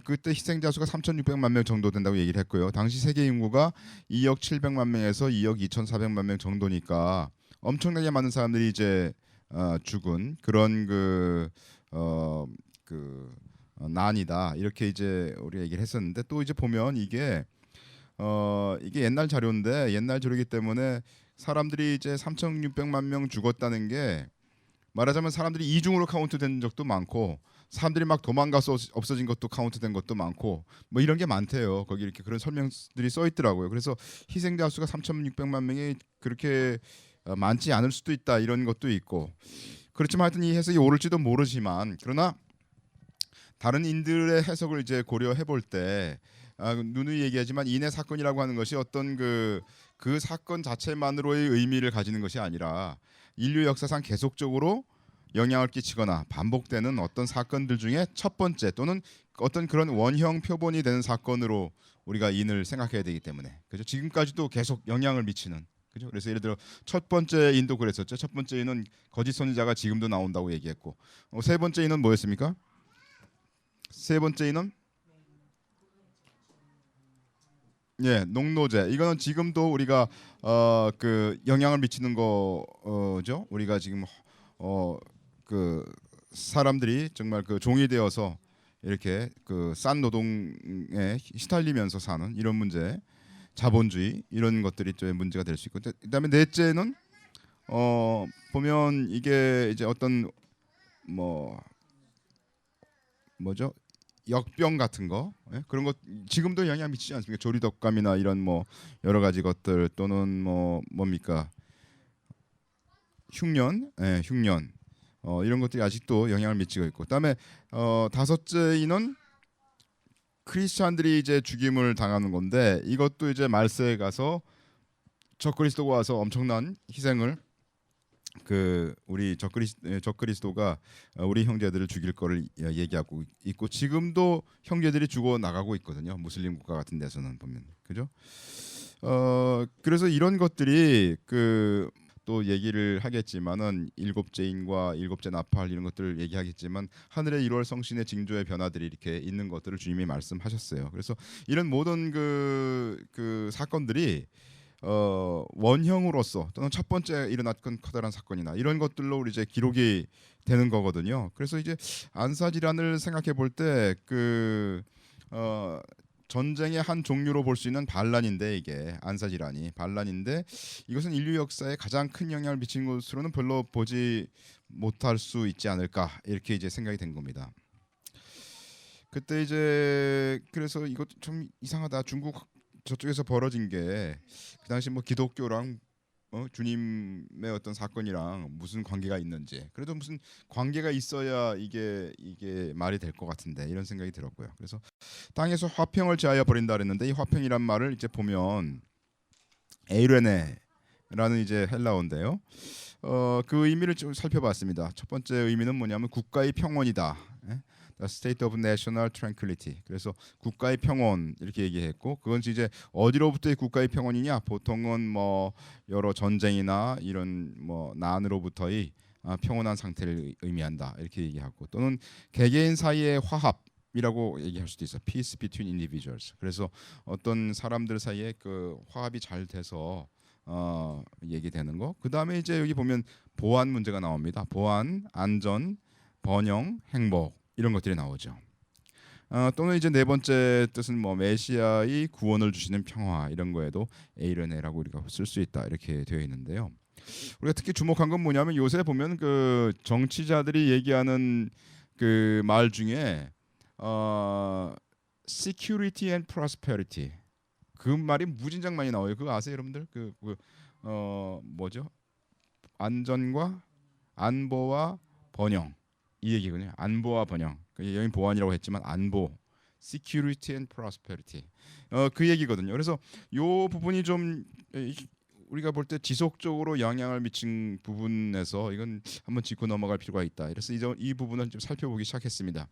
그때 희생자 수가 3,600만 명 정도 된다고 얘기를 했고요. 당시 세계 인구가 2억 700만 명에서 2억 2,400만 명 정도니까 엄청나게 많은 사람들이 이제 죽은 그런 난이다 이렇게 이제 우리가 얘기를 했었는데 또 이제 보면 이게 옛날 자료인데 옛날 자료이기 때문에 사람들이 이제 3,600만 명 죽었다는 게 말하자면 사람들이 이중으로 카운트된 적도 많고 사람들이 막 도망가서 없어진 것도 카운트된 것도 많고 뭐 이런 게 많대요. 거기 이렇게 그런 설명들이 써 있더라고요. 그래서 희생자 수가 3,600만 명이 그렇게 많지 않을 수도 있다 이런 것도 있고 그렇지만 하여튼 이 해석이 옳을지도 모르지만 그러나 다른 인들의 해석을 이제 고려해 볼 때 누누이 얘기하지만 인해 사건이라고 하는 것이 어떤 그 사건 자체만으로의 의미를 가지는 것이 아니라 인류 역사상 계속적으로 영향을 끼치거나 반복되는 어떤 사건들 중에 첫 번째 또는 어떤 그런 원형 표본이 되는 사건으로 우리가 인을 생각해야 되기 때문에 그죠? 지금까지도 계속 영향을 미치는 그죠? 그래서 예를 들어 첫 번째 인도 그랬었죠. 첫 번째 인은 거짓 선지자가 지금도 나온다고 얘기했고 세 번째 인은 뭐였습니까? 세 번째 인은 농노제. 이거는 지금도 우리가 그 영향을 미치는 거죠. 우리가 지금 그 사람들이 정말 그 종이 되어서 이렇게 그 싼 노동에 시달리면서 사는 이런 문제, 자본주의 이런 것들이 좀 문제가 될 수 있고, 그다음에 넷째는 보면 이게 이제 어떤 뭐죠? 역병 같은 거 그런 것 지금도 영향 미치지 않습니까? 조리독감이나 이런 뭐 여러 가지 것들 또는 뭡니까 흉년, 흉년 이런 것들이 아직도 영향을 미치고 있고 그다음에 다섯째는 크리스찬들이 이제 죽임을 당하는 건데 이것도 이제 말세에 가서 적그리스도가 와서 엄청난 희생을 우리 적그리스도가 우리 형제들을 죽일 거를 얘기하고 있고 지금도 형제들이 죽어 나가고 있거든요. 무슬림 국가 같은 데서는 보면 그죠? 그래서 이런 것들이 또 얘기를 하겠지만은 일곱째 인과 일곱째 나팔 이런 것들을 얘기하겠지만 하늘의 1월 성신의 징조의 변화들이 이렇게 있는 것들을 주님이 말씀하셨어요. 그래서 이런 모든 그 사건들이 원형으로서 또는 첫 번째 일어났던 커다란 사건이나 이런 것들로 우리 이제 기록이 되는 거거든요. 그래서 이제 안사 질환을 생각해 볼 때 전쟁의 한 종류로 볼 수 있는 반란인데 이게 안사 질환이 반란인데 이것은 인류 역사에 가장 큰 영향을 미친 것으로는 별로 보지 못할 수 있지 않을까 이렇게 이제 생각이 된 겁니다. 그때 이제 그래서 이것 좀 이상하다. 중국 저쪽에서 벌어진 게 그 당시 뭐 기독교랑 주님의 어떤 사건이랑 무슨 관계가 있는지 그래도 무슨 관계가 있어야 이게 말이 될 것 같은데 이런 생각이 들었고요. 그래서 땅에서 화평을 제하여 버린다 그랬는데 이 화평이란 말을 이제 보면 에이레네라는 이제 헬라어인데요. 그 의미를 좀 살펴봤습니다. 첫 번째 의미는 뭐냐면 국가의 평온이다. The state of national tranquility. 그래서 국가의 평온 이렇게 얘기했고 그건 이제 어디로부터의 국가의 평온이냐? 보통은 뭐 여러 전쟁이나 이런 뭐 난으로부터의 평온한 상태를 의미한다 이렇게 얘기하고 또는 개개인 사이의 화합이라고 얘기할 수도 있어. Peace between individuals. 그래서 어떤 사람들 사이에 그 화합이 잘 돼서 얘기되는 거. 그 다음에 이제 여기 보면 보안 문제가 나옵니다. 보안, 안전, 번영, 행복. 이런 것들이 나오죠. 또는 이제 네 번째 뜻은 뭐 메시아의 구원을 주시는 평화 이런 거에도 에이르네라고 우리가 쓸 수 있다 이렇게 되어 있는데요. 우리가 특히 주목한 건 뭐냐면 요새 보면 그 정치자들이 얘기하는 그 말 중에 security and prosperity 그 말이 무진장 많이 나와요. 그거 아세요, 여러분들? 뭐죠? 안전과 안보와 번영. 이 얘기군요. 안보와 번영. 여기 보안이라고 했지만 안보, security and prosperity. 그 얘기거든요. 그래서 요 부분이 좀 우리가 볼 때 지속적으로 영향을 미친 부분에서 이건 한번 짚고 넘어갈 필요가 있다. 그래서 이 부분을 좀 살펴보기 시작했습니다.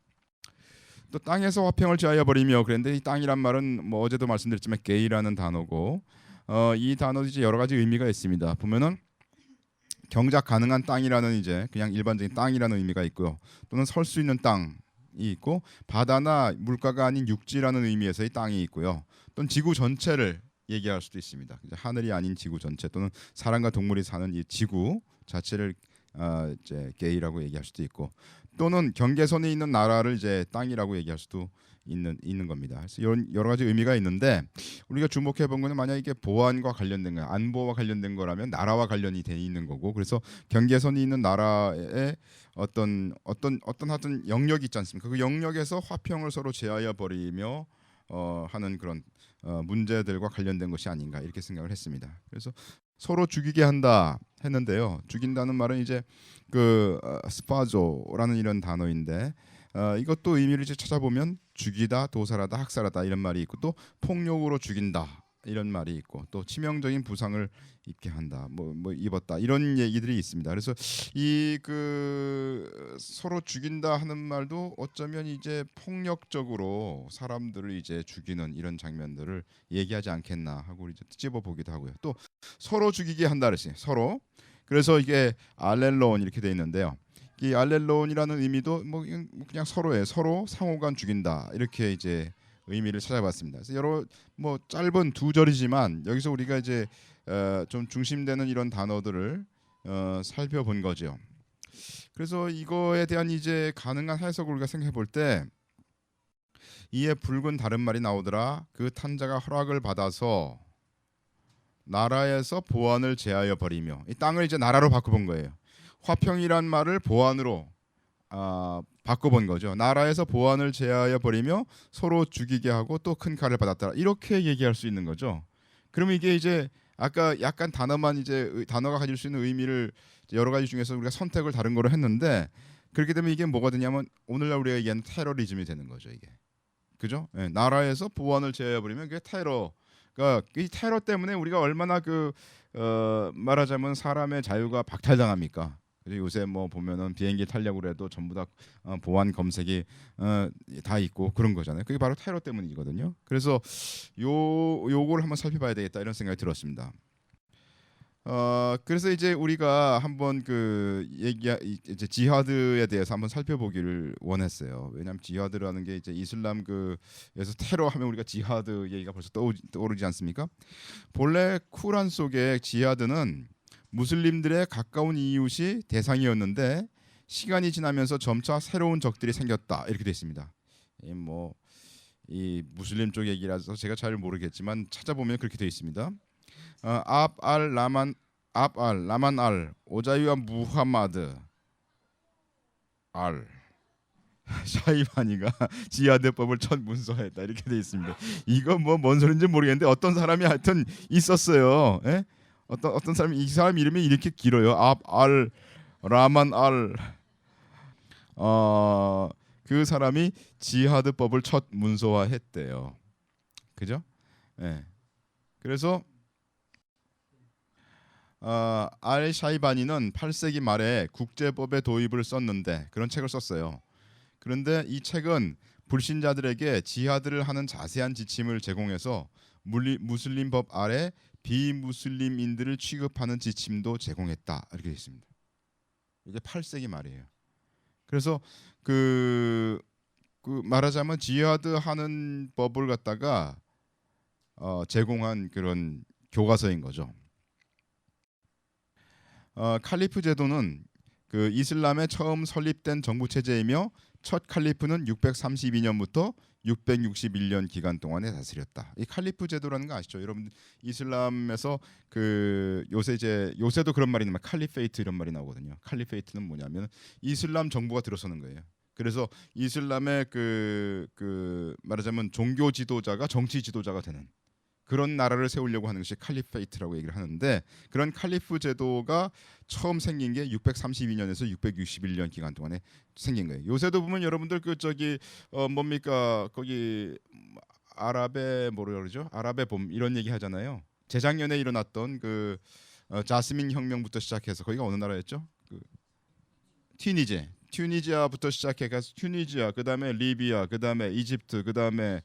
또 땅에서 화평을 제하여 버리며 그런데 이 땅이란 말은 뭐 어제도 말씀드렸지만 게이라는 단어고 이 단어도 이제 여러 가지 의미가 있습니다. 보면은 경작 가능한 땅이라는 이제 그냥 일반적인 땅이라는 의미가 있고요. 또는 설 수 있는 땅 있고 바다나 물가가 아닌 육지라는 의미에서의 땅이 있고요. 또는 지구 전체를 얘기할 수도 있습니다. 하늘이 아닌 지구 전체 또는 사람과 동물이 사는 이 지구 자체를 이제 게이라고 얘기할 수도 있고 또는 경계선에 있는 나라를 이제 땅이라고 얘기할 수도 있는 겁니다. 그래서 이런 여러 가지 의미가 있는데 우리가 주목해 본 거는 만약 이게 보안과 관련된 거야, 안보와 관련된 거라면 나라와 관련이 돼 있는 거고 그래서 경계선이 있는 나라에 어떤 하여튼 영역이 있지 않습니까? 그 영역에서 화평을 서로 제하여 버리며 하는 그런 문제들과 관련된 것이 아닌가 이렇게 생각을 했습니다. 그래서 서로 죽이게 한다 했는데요. 죽인다는 말은 이제 그 스파조라는 이런 단어인데 이것도 의미를 이제 찾아보면 죽이다, 도살하다, 학살하다 이런 말이 있고 또 폭력으로 죽인다 이런 말이 있고 또 치명적인 부상을 입게 한다, 뭐 입었다 이런 얘기들이 있습니다. 그래서 이 그 서로 죽인다 하는 말도 어쩌면 이제 폭력적으로 사람들을 이제 죽이는 이런 장면들을 얘기하지 않겠나 하고 이제 찝어 보기도 하고요. 또 서로 죽이게 한다 그랬어요. 서로. 그래서 이게 알렐론 이렇게 돼 있는데요. 이 알렐론이라는 의미도 뭐 그냥 서로의 서로 상호간 죽인다 이렇게 이제 의미를 찾아봤습니다. 그래서 여러 뭐 짧은 두 절이지만 여기서 우리가 이제 좀 중심되는 이런 단어들을 살펴본 거죠. 그래서 이거에 대한 이제 가능한 해석을 우리가 생각해 볼 때 이에 붉은 다른 말이 나오더라. 그 탄자가 허락을 받아서 나라에서 보안을 제하여 버리며 이 땅을 이제 나라로 바꿔본 거예요. 화평이란 말을 보안으로 바꿔본 거죠. 나라에서 보안을 제하여 버리며 서로 죽이게 하고 또 큰 칼을 받았다. 이렇게 얘기할 수 있는 거죠. 그러면 이게 이제 아까 약간 단어만 이제 단어가 가질 수 있는 의미를 여러 가지 중에서 우리가 선택을 다른 거로 했는데 그렇게 되면 이게 뭐가 되냐면 오늘날 우리가 얘기하는 테러리즘이 되는 거죠. 이게 그죠? 네, 나라에서 보안을 제하여 버리면 그게 테러. 그러니까 이 테러 때문에 우리가 얼마나 말하자면 사람의 자유가 박탈당합니까? 그리고 요새 뭐 보면은 비행기 타려고 해도 전부 다 보안 검색이 다 있고 그런 거잖아요. 그게 바로 테러 때문이거든요. 그래서 요걸 한번 살펴봐야 되겠다 이런 생각이 들었습니다. 그래서 이제 우리가 한번 이제 지하드에 대해서 한번 살펴보기를 원했어요. 왜냐하면 지하드라는 게 이제 이슬람 그에서 테러하면 우리가 지하드 얘기가 벌써 떠오르지 않습니까? 본래 쿠란 속에 지하드는 무슬림들의 가까운 이웃이 대상이었는데 시간이 지나면서 점차 새로운 적들이 생겼다 이렇게 되어 있습니다. 이 무슬림 쪽 얘기라서 제가 잘 모르겠지만 찾아보면 그렇게 되어 있습니다. 라만 알 오자이와 무하마드 알 샤이바니가 지하드법을 첫 문서했다 이렇게 돼 있습니다. 이거 뭐 뭔 소리인지 모르겠는데 어떤 사람이 하여튼 있었어요. 예? 어떤 사람이 이 사람 이름이 이렇게 길어요. 알 라만 알 그 사람이 지하드법을 첫 문서화했대요. 그죠? 예. 그래서 알 샤이바니는 8세기 말에 국제법의 도입을 썼는데 그런 책을 썼어요. 그런데 이 책은 불신자들에게 지하드를 하는 자세한 지침을 제공해서 무슬림 법 아래 비무슬림인들을 취급하는 지침도 제공했다 이렇게 되어 있습니다. 이게 8세기 말이에요. 그래서 말하자면 지하드 하는 법을 갖다가 제공한 그런 교과서인 거죠. 칼리프 제도는 그 이슬람의 처음 설립된 정부 체제이며 첫 칼리프는 632년부터 661년 기간 동안에 다스렸다. 이 칼리프 제도라는 거 아시죠? 여러분 이슬람에서 요새도 그런 말이 나면 칼리페이트 이런 말이 나오거든요. 칼리페이트는 뭐냐면 이슬람 정부가 들어서는 거예요. 그래서 이슬람의 말하자면 종교 지도자가 정치 지도자가 되는 그런 나라를 세우려고 하는 것이 칼리페이트라고 얘기를 하는데 그런 칼리프 제도가 처음 생긴 게 632년에서 661년 기간 동안에 생긴 거예요. 요새도 보면 여러분들 뭡니까 거기 아랍의 뭐라 그러죠? 아랍의 봄 이런 얘기 하잖아요. 재작년에 일어났던 자스민 혁명부터 시작해서 거기가 어느 나라였죠? 튀니지아부터 시작해서 튀니지아, 그다음에 리비아, 그다음에 이집트, 그다음에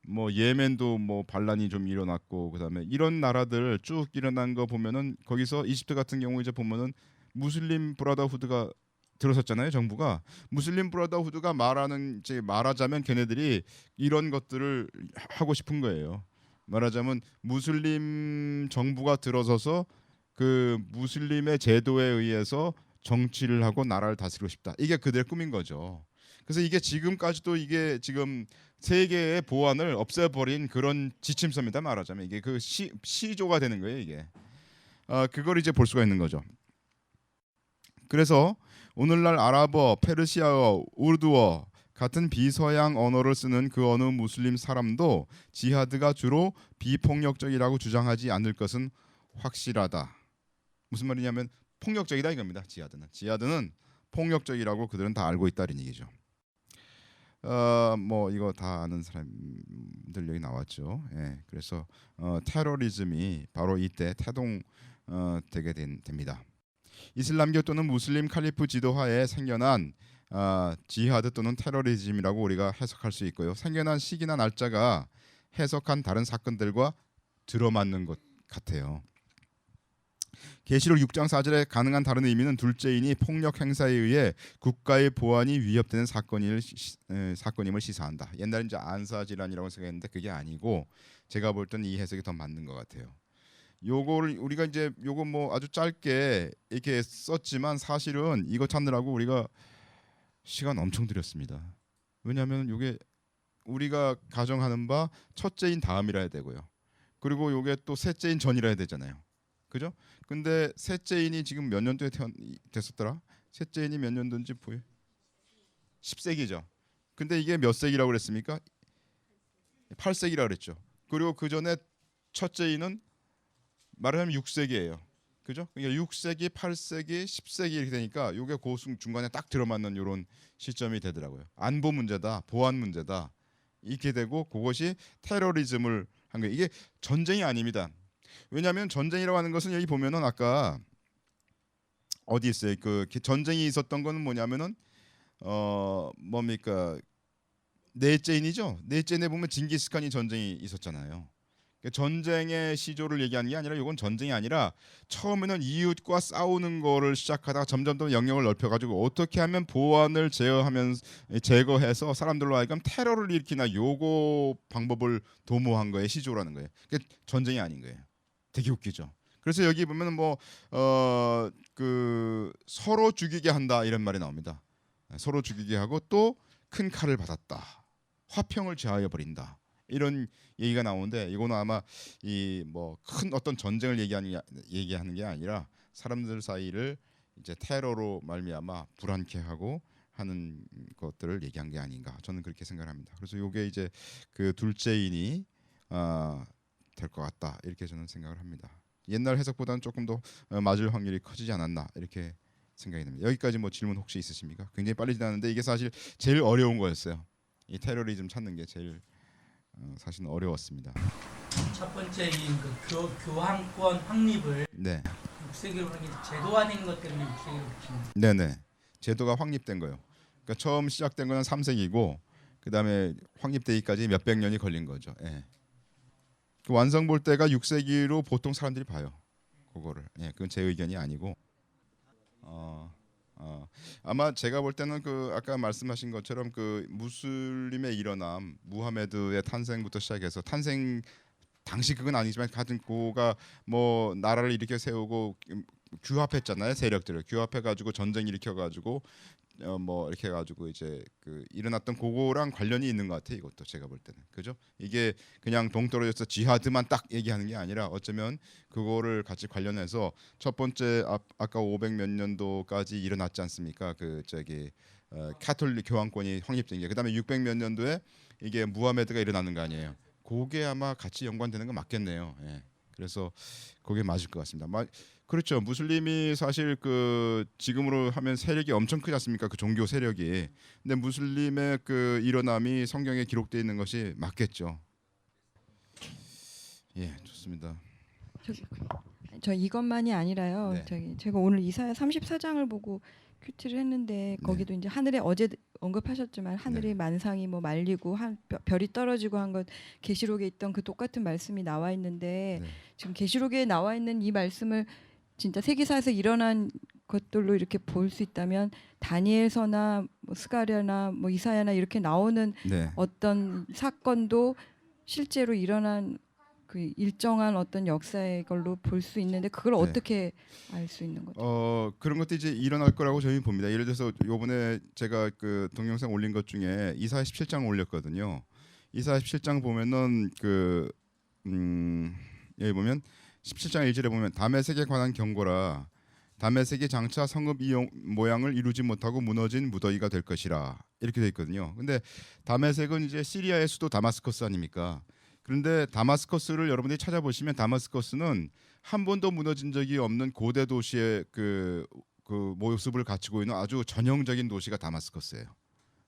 뭐 예멘도 뭐 반란이 좀 일어났고 그다음에 이런 나라들 쭉 일어난 거 보면은 거기서 이집트 같은 경우 이제 보면은 무슬림 브라더후드가 들어섰잖아요. 정부가 무슬림 브라더후드가 말하자면 걔네들이 이런 것들을 하고 싶은 거예요. 말하자면 무슬림 정부가 들어서서 그 무슬림의 제도에 의해서 정치를 하고 나라를 다스리고 싶다. 이게 그들의 꿈인 거죠. 그래서 이게 지금까지도 이게 지금 세계의 보안을 없애버린 그런 지침서입니다. 말하자면 이게 그 시조가 되는 거예요. 이게 그걸 이제 볼 수가 있는 거죠. 그래서 오늘날 아랍어, 페르시아어, 우르두어 같은 비서양 언어를 쓰는 그 어느 무슬림 사람도 지하드가 주로 비폭력적이라고 주장하지 않을 것은 확실하다. 무슨 말이냐면 폭력적이다 이겁니다. 지하드는 폭력적이라고 그들은 다 알고 있다는 얘기죠. 뭐 이거 다 아는 사람들 여기 나왔죠. 예, 그래서 테러리즘이 바로 이때 태동되게 됩니다. 이슬람교 또는 무슬림 칼리프 지도하에 생겨난 지하드 또는 테러리즘이라고 우리가 해석할 수 있고요. 생겨난 시기나 날짜가 해석한 다른 사건들과 들어맞는 것 같아요. 계시록 6장 4절에 가능한 다른 의미는 둘째이니 폭력 행사에 의해 국가의 보안이 위협되는 사건임을 시사한다. 옛날에 이제 안사질환이라고 생각했는데 그게 아니고 제가 볼 때는 이 해석이 더 맞는 것 같아요. 요거를 우리가 이제 요거 뭐 아주 짧게 이렇게 썼지만 사실은 이거 찾느라고 우리가 시간 엄청 들였습니다. 왜냐하면 요게 우리가 가정하는 바 첫째인 다음이라 해야 되고요. 그리고 요게 또 셋째인 전이라 해야 되잖아요. 그죠? 근데 셋째인이 지금 몇 년도에 됐었더라? 셋째인이 몇 년도인지 보여? 10세기죠. 근데 이게 몇 세기라고 그랬습니까? 8세기라고 그랬죠. 그리고 그 전에 첫째인은 말하자면 6세기예요. 그죠? 그러니까 6세기, 8세기, 10세기 이렇게 되니까 이게 그 중간에 딱 들어맞는 이런 시점이 되더라고요. 안보 문제다, 보안 문제다 이렇게 되고 그것이 테러리즘을 한 거예요. 이게 전쟁이 아닙니다. 왜냐하면 전쟁이라고 하는 것은 여기 보면은 아까 어디 있어요? 그 전쟁이 있었던 거는 뭐냐면은 뭡니까? 넷째인이죠. 넷째인에 보면 징기스칸이 전쟁이 있었잖아요. 전쟁의 시조를 얘기하는 게 아니라 이건 전쟁이 아니라 처음에는 이웃과 싸우는 거를 시작하다가 점점 더 영역을 넓혀가지고 어떻게 하면 보안을 제거해서 사람들로 하여금 테러를 일으키나 요거 방법을 도모한 거예요. 시조라는 거예요. 전쟁이 아닌 거예요. 되게 웃기죠. 그래서 여기 보면 그 서로 죽이게 한다 이런 말이 나옵니다. 서로 죽이게 하고 또 큰 칼을 받았다. 화평을 제하여 버린다. 이런 얘기가 나오는데 이거는 아마 이 뭐 큰 어떤 전쟁을 얘기하는 게 아니라 사람들 사이를 이제 테러로 말미암아 불안케 하고 하는 것들을 얘기한 게 아닌가 저는 그렇게 생각합니다. 그래서 이게 이제 그 둘째인이 될 것 같다 이렇게 저는 생각을 합니다. 옛날 해석보다는 조금 더 맞을 확률이 커지지 않았나 이렇게 생각이 듭니다. 여기까지 뭐 질문 혹시 있으십니까? 굉장히 빨리 지나는데 이게 사실 제일 어려운 거였어요. 이 테러리즘 찾는 게 제일 사실은 어려웠습니다. 첫 번째인 그 교황권 확립을 네. 6세기로 하는 게 제도화된 것 때문에 6세기로 붙인 거예요. 네네. 제도가 확립된 거예요. 그러니까 처음 시작된 거는 3세기고 그 다음에 확립되기까지 몇백 년이 걸린 거죠. 예. 그 완성 볼 때가 6세기로 보통 사람들이 봐요. 그거를. 예, 그건 제 의견이 아니고. 아마 제가 볼 때는 그 아까 말씀하신 것처럼 그 무슬림의 일어남, 무하메드의 탄생부터 시작해서 탄생 당시 그건 아니지만 하여튼 그가 뭐 나라를 일으켜 세우고 규합했잖아요. 세력들을 규합해 가지고 전쟁 일으켜 가지고 뭐 이렇게 해 가지고 이제 그 일어났던 그거랑 관련이 있는 것 같아요. 이것도 제가 볼 때는. 그죠? 이게 그냥 동떨어져서 지하드만 딱 얘기하는 게 아니라 어쩌면 그거를 같이 관련해서 첫 번째 아까 500 몇 년도까지 일어났지 않습니까? 그 저기 카톨릭 교황권이 확립된 게 그다음에 600 몇 년도에 이게 무하메드가 일어나는 거 아니에요. 그게 아마 같이 연관되는 건 맞겠네요. 예. 그래서 그게 맞을 것 같습니다. 그렇죠. 무슬림이 사실 그 지금으로 하면 세력이 엄청 크지 않습니까? 그 종교 세력이. 근데 무슬림의 그 일어남이 성경에 기록되어 있는 것이 맞겠죠. 예, 좋습니다. 저 이것만이 아니라요. 네. 제가 오늘 이사야 34장을 보고 큐티를 했는데 거기도 이제 하늘에 어제 언급하셨지만 하늘의 만상이 뭐 말리고 별이 떨어지고 한 것 계시록에 있던 그 똑같은 말씀이 나와 있는데 지금 계시록에 나와 있는 이 말씀을 진짜 세계사에서 일어난 것들로 이렇게 볼 수 있다면 다니엘서나 뭐 스가랴나 뭐 이사야나 이렇게 나오는 네. 어떤 사건도 실제로 일어난 그 일정한 어떤 역사의 걸로 볼 수 있는데 그걸 네. 어떻게 알 수 있는 거죠? 그런 것도 이제 일어날 거라고 저희는 봅니다. 예를 들어서 요번에 제가 그 동영상 올린 것 중에 이사야 17장 올렸거든요. 이사야 17장 보면은 여기 보면 17장 1절에 보면 다메섹에 관한 경고라. 다메섹이 장차 성읍 모양을 이루지 못하고 무너진 무더기가 될 것이라. 이렇게 돼 있거든요. 근데 다메섹은 이제 시리아의 수도 다마스커스 아닙니까? 그런데 다마스커스를 여러분들이 찾아보시면 다마스커스는 한 번도 무너진 적이 없는 고대 도시의 그 모습을 갖추고 있는 아주 전형적인 도시가 다마스커스예요.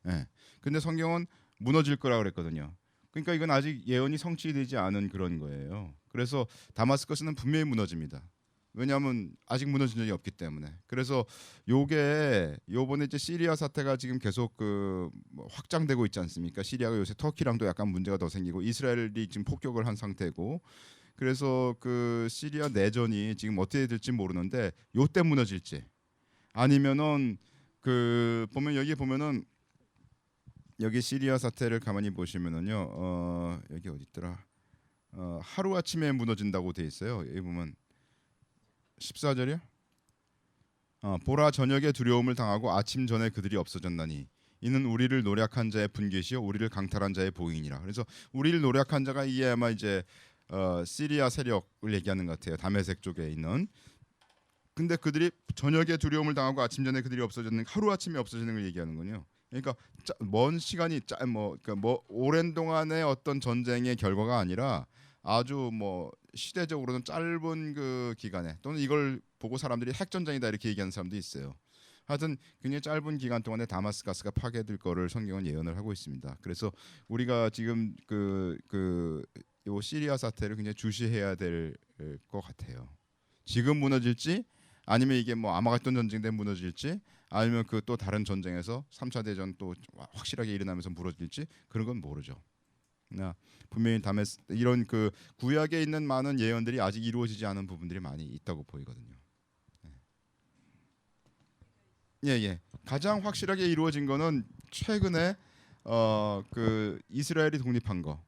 예. 근데 성경은 무너질 거라고 그랬거든요. 그러니까 이건 아직 예언이 성취되지 않은 그런 거예요. 그래서 다마스커스는 분명히 무너집니다. 왜냐하면 아직 무너진 적이 없기 때문에. 그래서 요번에 이제 시리아 사태가 지금 계속 뭐 확장되고 있지 않습니까? 시리아가 요새 터키랑도 약간 문제가 더 생기고 이스라엘이 지금 폭격을 한 상태고, 그래서 그 시리아 내전이 지금 어떻게 될지 모르는데 요때 무너질지 아니면은 보면 여기 보면은 여기 시리아 사태를 가만히 보시면은요, 여기 어디 있더라? 하루 아침에 무너진다고 돼 있어요. 여기 보면 14절이요? 보라 저녁에 두려움을 당하고 아침 전에 그들이 없어졌나니 이는 우리를 노략한 자의 분깃이요 우리를 강탈한 자의 보인이라. 그래서 우리를 노략한 자가 이게 아마 이제 시리아 세력을 얘기하는 것 같아요. 다메섹 쪽에 있는. 근데 그들이 저녁에 두려움을 당하고 아침 전에 그들이 없어졌는 하루 아침에 없어지는 걸 얘기하는군요. 그러니까 먼 시간이 그러니까 오랜 동안의 어떤 전쟁의 결과가 아니라 아주 뭐 시대적으로는 짧은 그 기간에, 또는 이걸 보고 사람들이 핵전쟁이다 이렇게 얘기하는 사람도 있어요. 하여튼 굉장히 짧은 기간 동안에 다마스커스가 파괴될 거를 성경은 예언을 하고 있습니다. 그래서 우리가 지금 요 시리아 사태를 굉장히 주시해야 될 것 같아요. 지금 무너질지 아니면 이게 뭐 아마겟돈 전쟁 때 무너질지 아니면 그 또 다른 전쟁에서 3차 대전 또 확실하게 일어나면서 무너질지 그런 건 모르죠. 분명히 이런 그 구약에 있는 많은 예언들이 아직 이루어지지 않은 부분들이 많이 있다고 보이거든요. 예. 가장 확실하게 이루어진 거는 최근에 그 이스라엘이 독립한 거.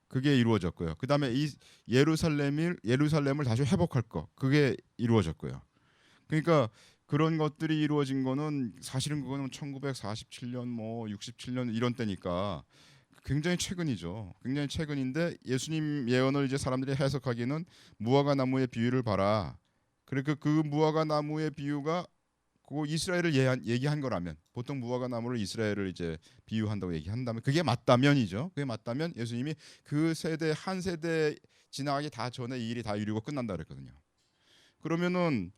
그게 이루어졌고요. 그다음에 이 예루살렘을 다시 회복할 거. 그게 이루어졌고요. 그러니까 그런 것들이 이루어진 거는 사실은 그거는 1947년 뭐 67년 이런 때니까 굉장히 최근이죠. 굉장히 최근인데 예수님 예언을 이제 사람들이 해석하기는 무화과 나무의 비유를 봐라. 그러니까 그 무화과 나무의 비유가 그 이스라엘을 얘기한 거라면, 보통 무화과 나무를 이스라엘을 이제 비유한다고 얘기한다면 그게 맞다면이죠. 그게 맞다면 예수님이 그 세대 한 세대 지나가기 다 전에 이 일이 다 이루고 끝난다 그랬거든요. 그러면은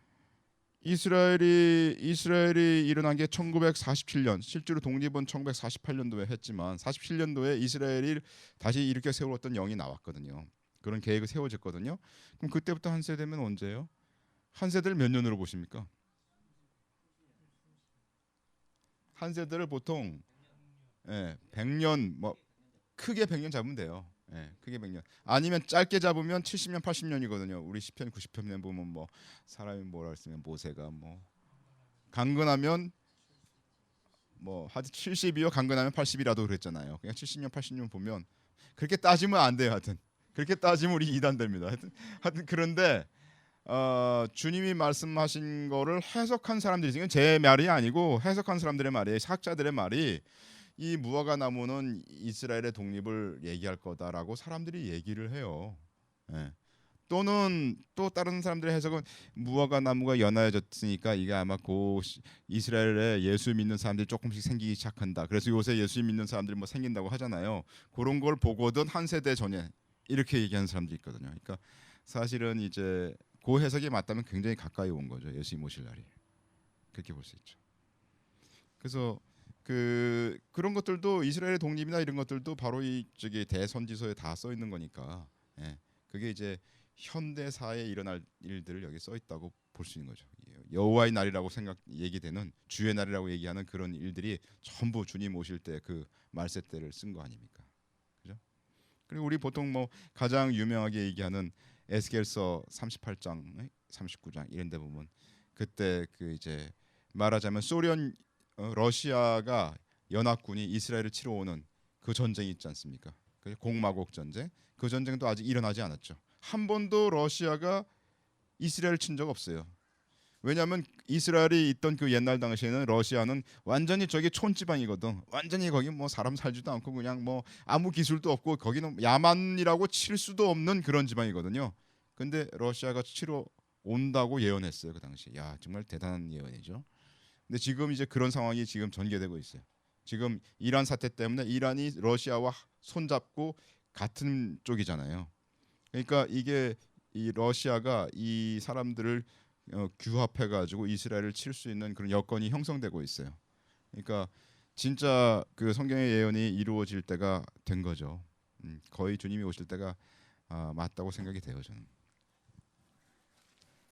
이스라엘이 일어난 게 1947년, 실제로 독립은 1948년도에 했지만 47년도에 이스라엘이 다시 일으켜 세울 어떤 영이 나왔거든요. 그런 계획을 세워졌거든요. 그럼 그때부터 한 세대면 언제예요? 한 세대를 몇 년으로 보십니까? 한 세대를 보통 100년, 뭐 크게 100년 잡으면 돼요. 크게 100년. 아니면 짧게 잡으면 70년, 80년이거든요. 우리 시편 90편에 보면 뭐 사람이 뭐라 했으면 모세가 뭐 강건하면 뭐 하여튼 70이요, 강건하면 80이라도 그랬잖아요. 그냥 70년, 80년 보면 그렇게 따지면 안 돼요. 하여튼 그렇게 따지면 우리 이단됩니다. 하여튼 그런데 주님이 말씀하신 거를 해석한 사람들이, 지금 제 말이 아니고 해석한 사람들의 말이에요. 학자들의 말이 이 무화과 나무는 이스라엘의 독립을 얘기할 거다라고 사람들이 얘기를 해요. 또는 또 다른 사람들의 해석은 무화과 나무가 연하여졌으니까 이게 아마 이스라엘에 예수 믿는 사람들이 조금씩 생기기 시작한다. 그래서 요새 예수 믿는 사람들이 뭐 생긴다고 하잖아요. 그런 걸 보거든 한 세대 전에 이렇게 얘기하는 사람들이 있거든요. 그러니까 사실은 이제 그 해석이 맞다면 굉장히 가까이 온 거죠. 예수님 오실 날이. 그렇게 볼 수 있죠. 그래서 그런 것들도 이스라엘의 독립이나 이런 것들도 바로 이 저기 대선지서에 다 써 있는 거니까, 그게 이제 현대사에 일어날 일들을 여기 써 있다고 볼 수 있는 거죠. 여호와의 날이라고 얘기되는 주의 날이라고 얘기하는 그런 일들이 전부 주님 오실 때 그 말세 때를 쓴 거 아닙니까? 그죠? 그리고 우리 보통 뭐 가장 유명하게 얘기하는 에스겔서 38장, 39장 이런 데 보면 그때 그 이제 말하자면 소련 러시아가 연합군이 이스라엘을 치러 오는 그 전쟁이 있지 않습니까? 그 공마곡 전쟁. 그 전쟁도 아직 일어나지 않았죠. 한 번도 러시아가 이스라엘을 친 적 없어요. 왜냐하면 이스라엘이 있던 그 옛날 당시에는 러시아는 완전히 저기 촌지방이거든. 완전히 거기 뭐 사람 살지도 않고 그냥 뭐 아무 기술도 없고 거기는 야만이라고 칠 수도 없는 그런 지방이거든요. 근데 러시아가 치러 온다고 예언했어요 그 당시. 야 정말 대단한 예언이죠. 근데 지금 이제 그런 상황이 지금 전개되고 있어요. 지금 이란 사태 때문에 이란이 러시아와 손잡고 같은 쪽이잖아요. 그러니까 이게 이 러시아가 이 사람들을 규합해 가지고 이스라엘을 칠 수 있는 그런 여건이 형성되고 있어요. 그러니까 진짜 그 성경의 예언이 이루어질 때가 된 거죠. 거의 주님이 오실 때가 맞다고 생각이 돼요 저는.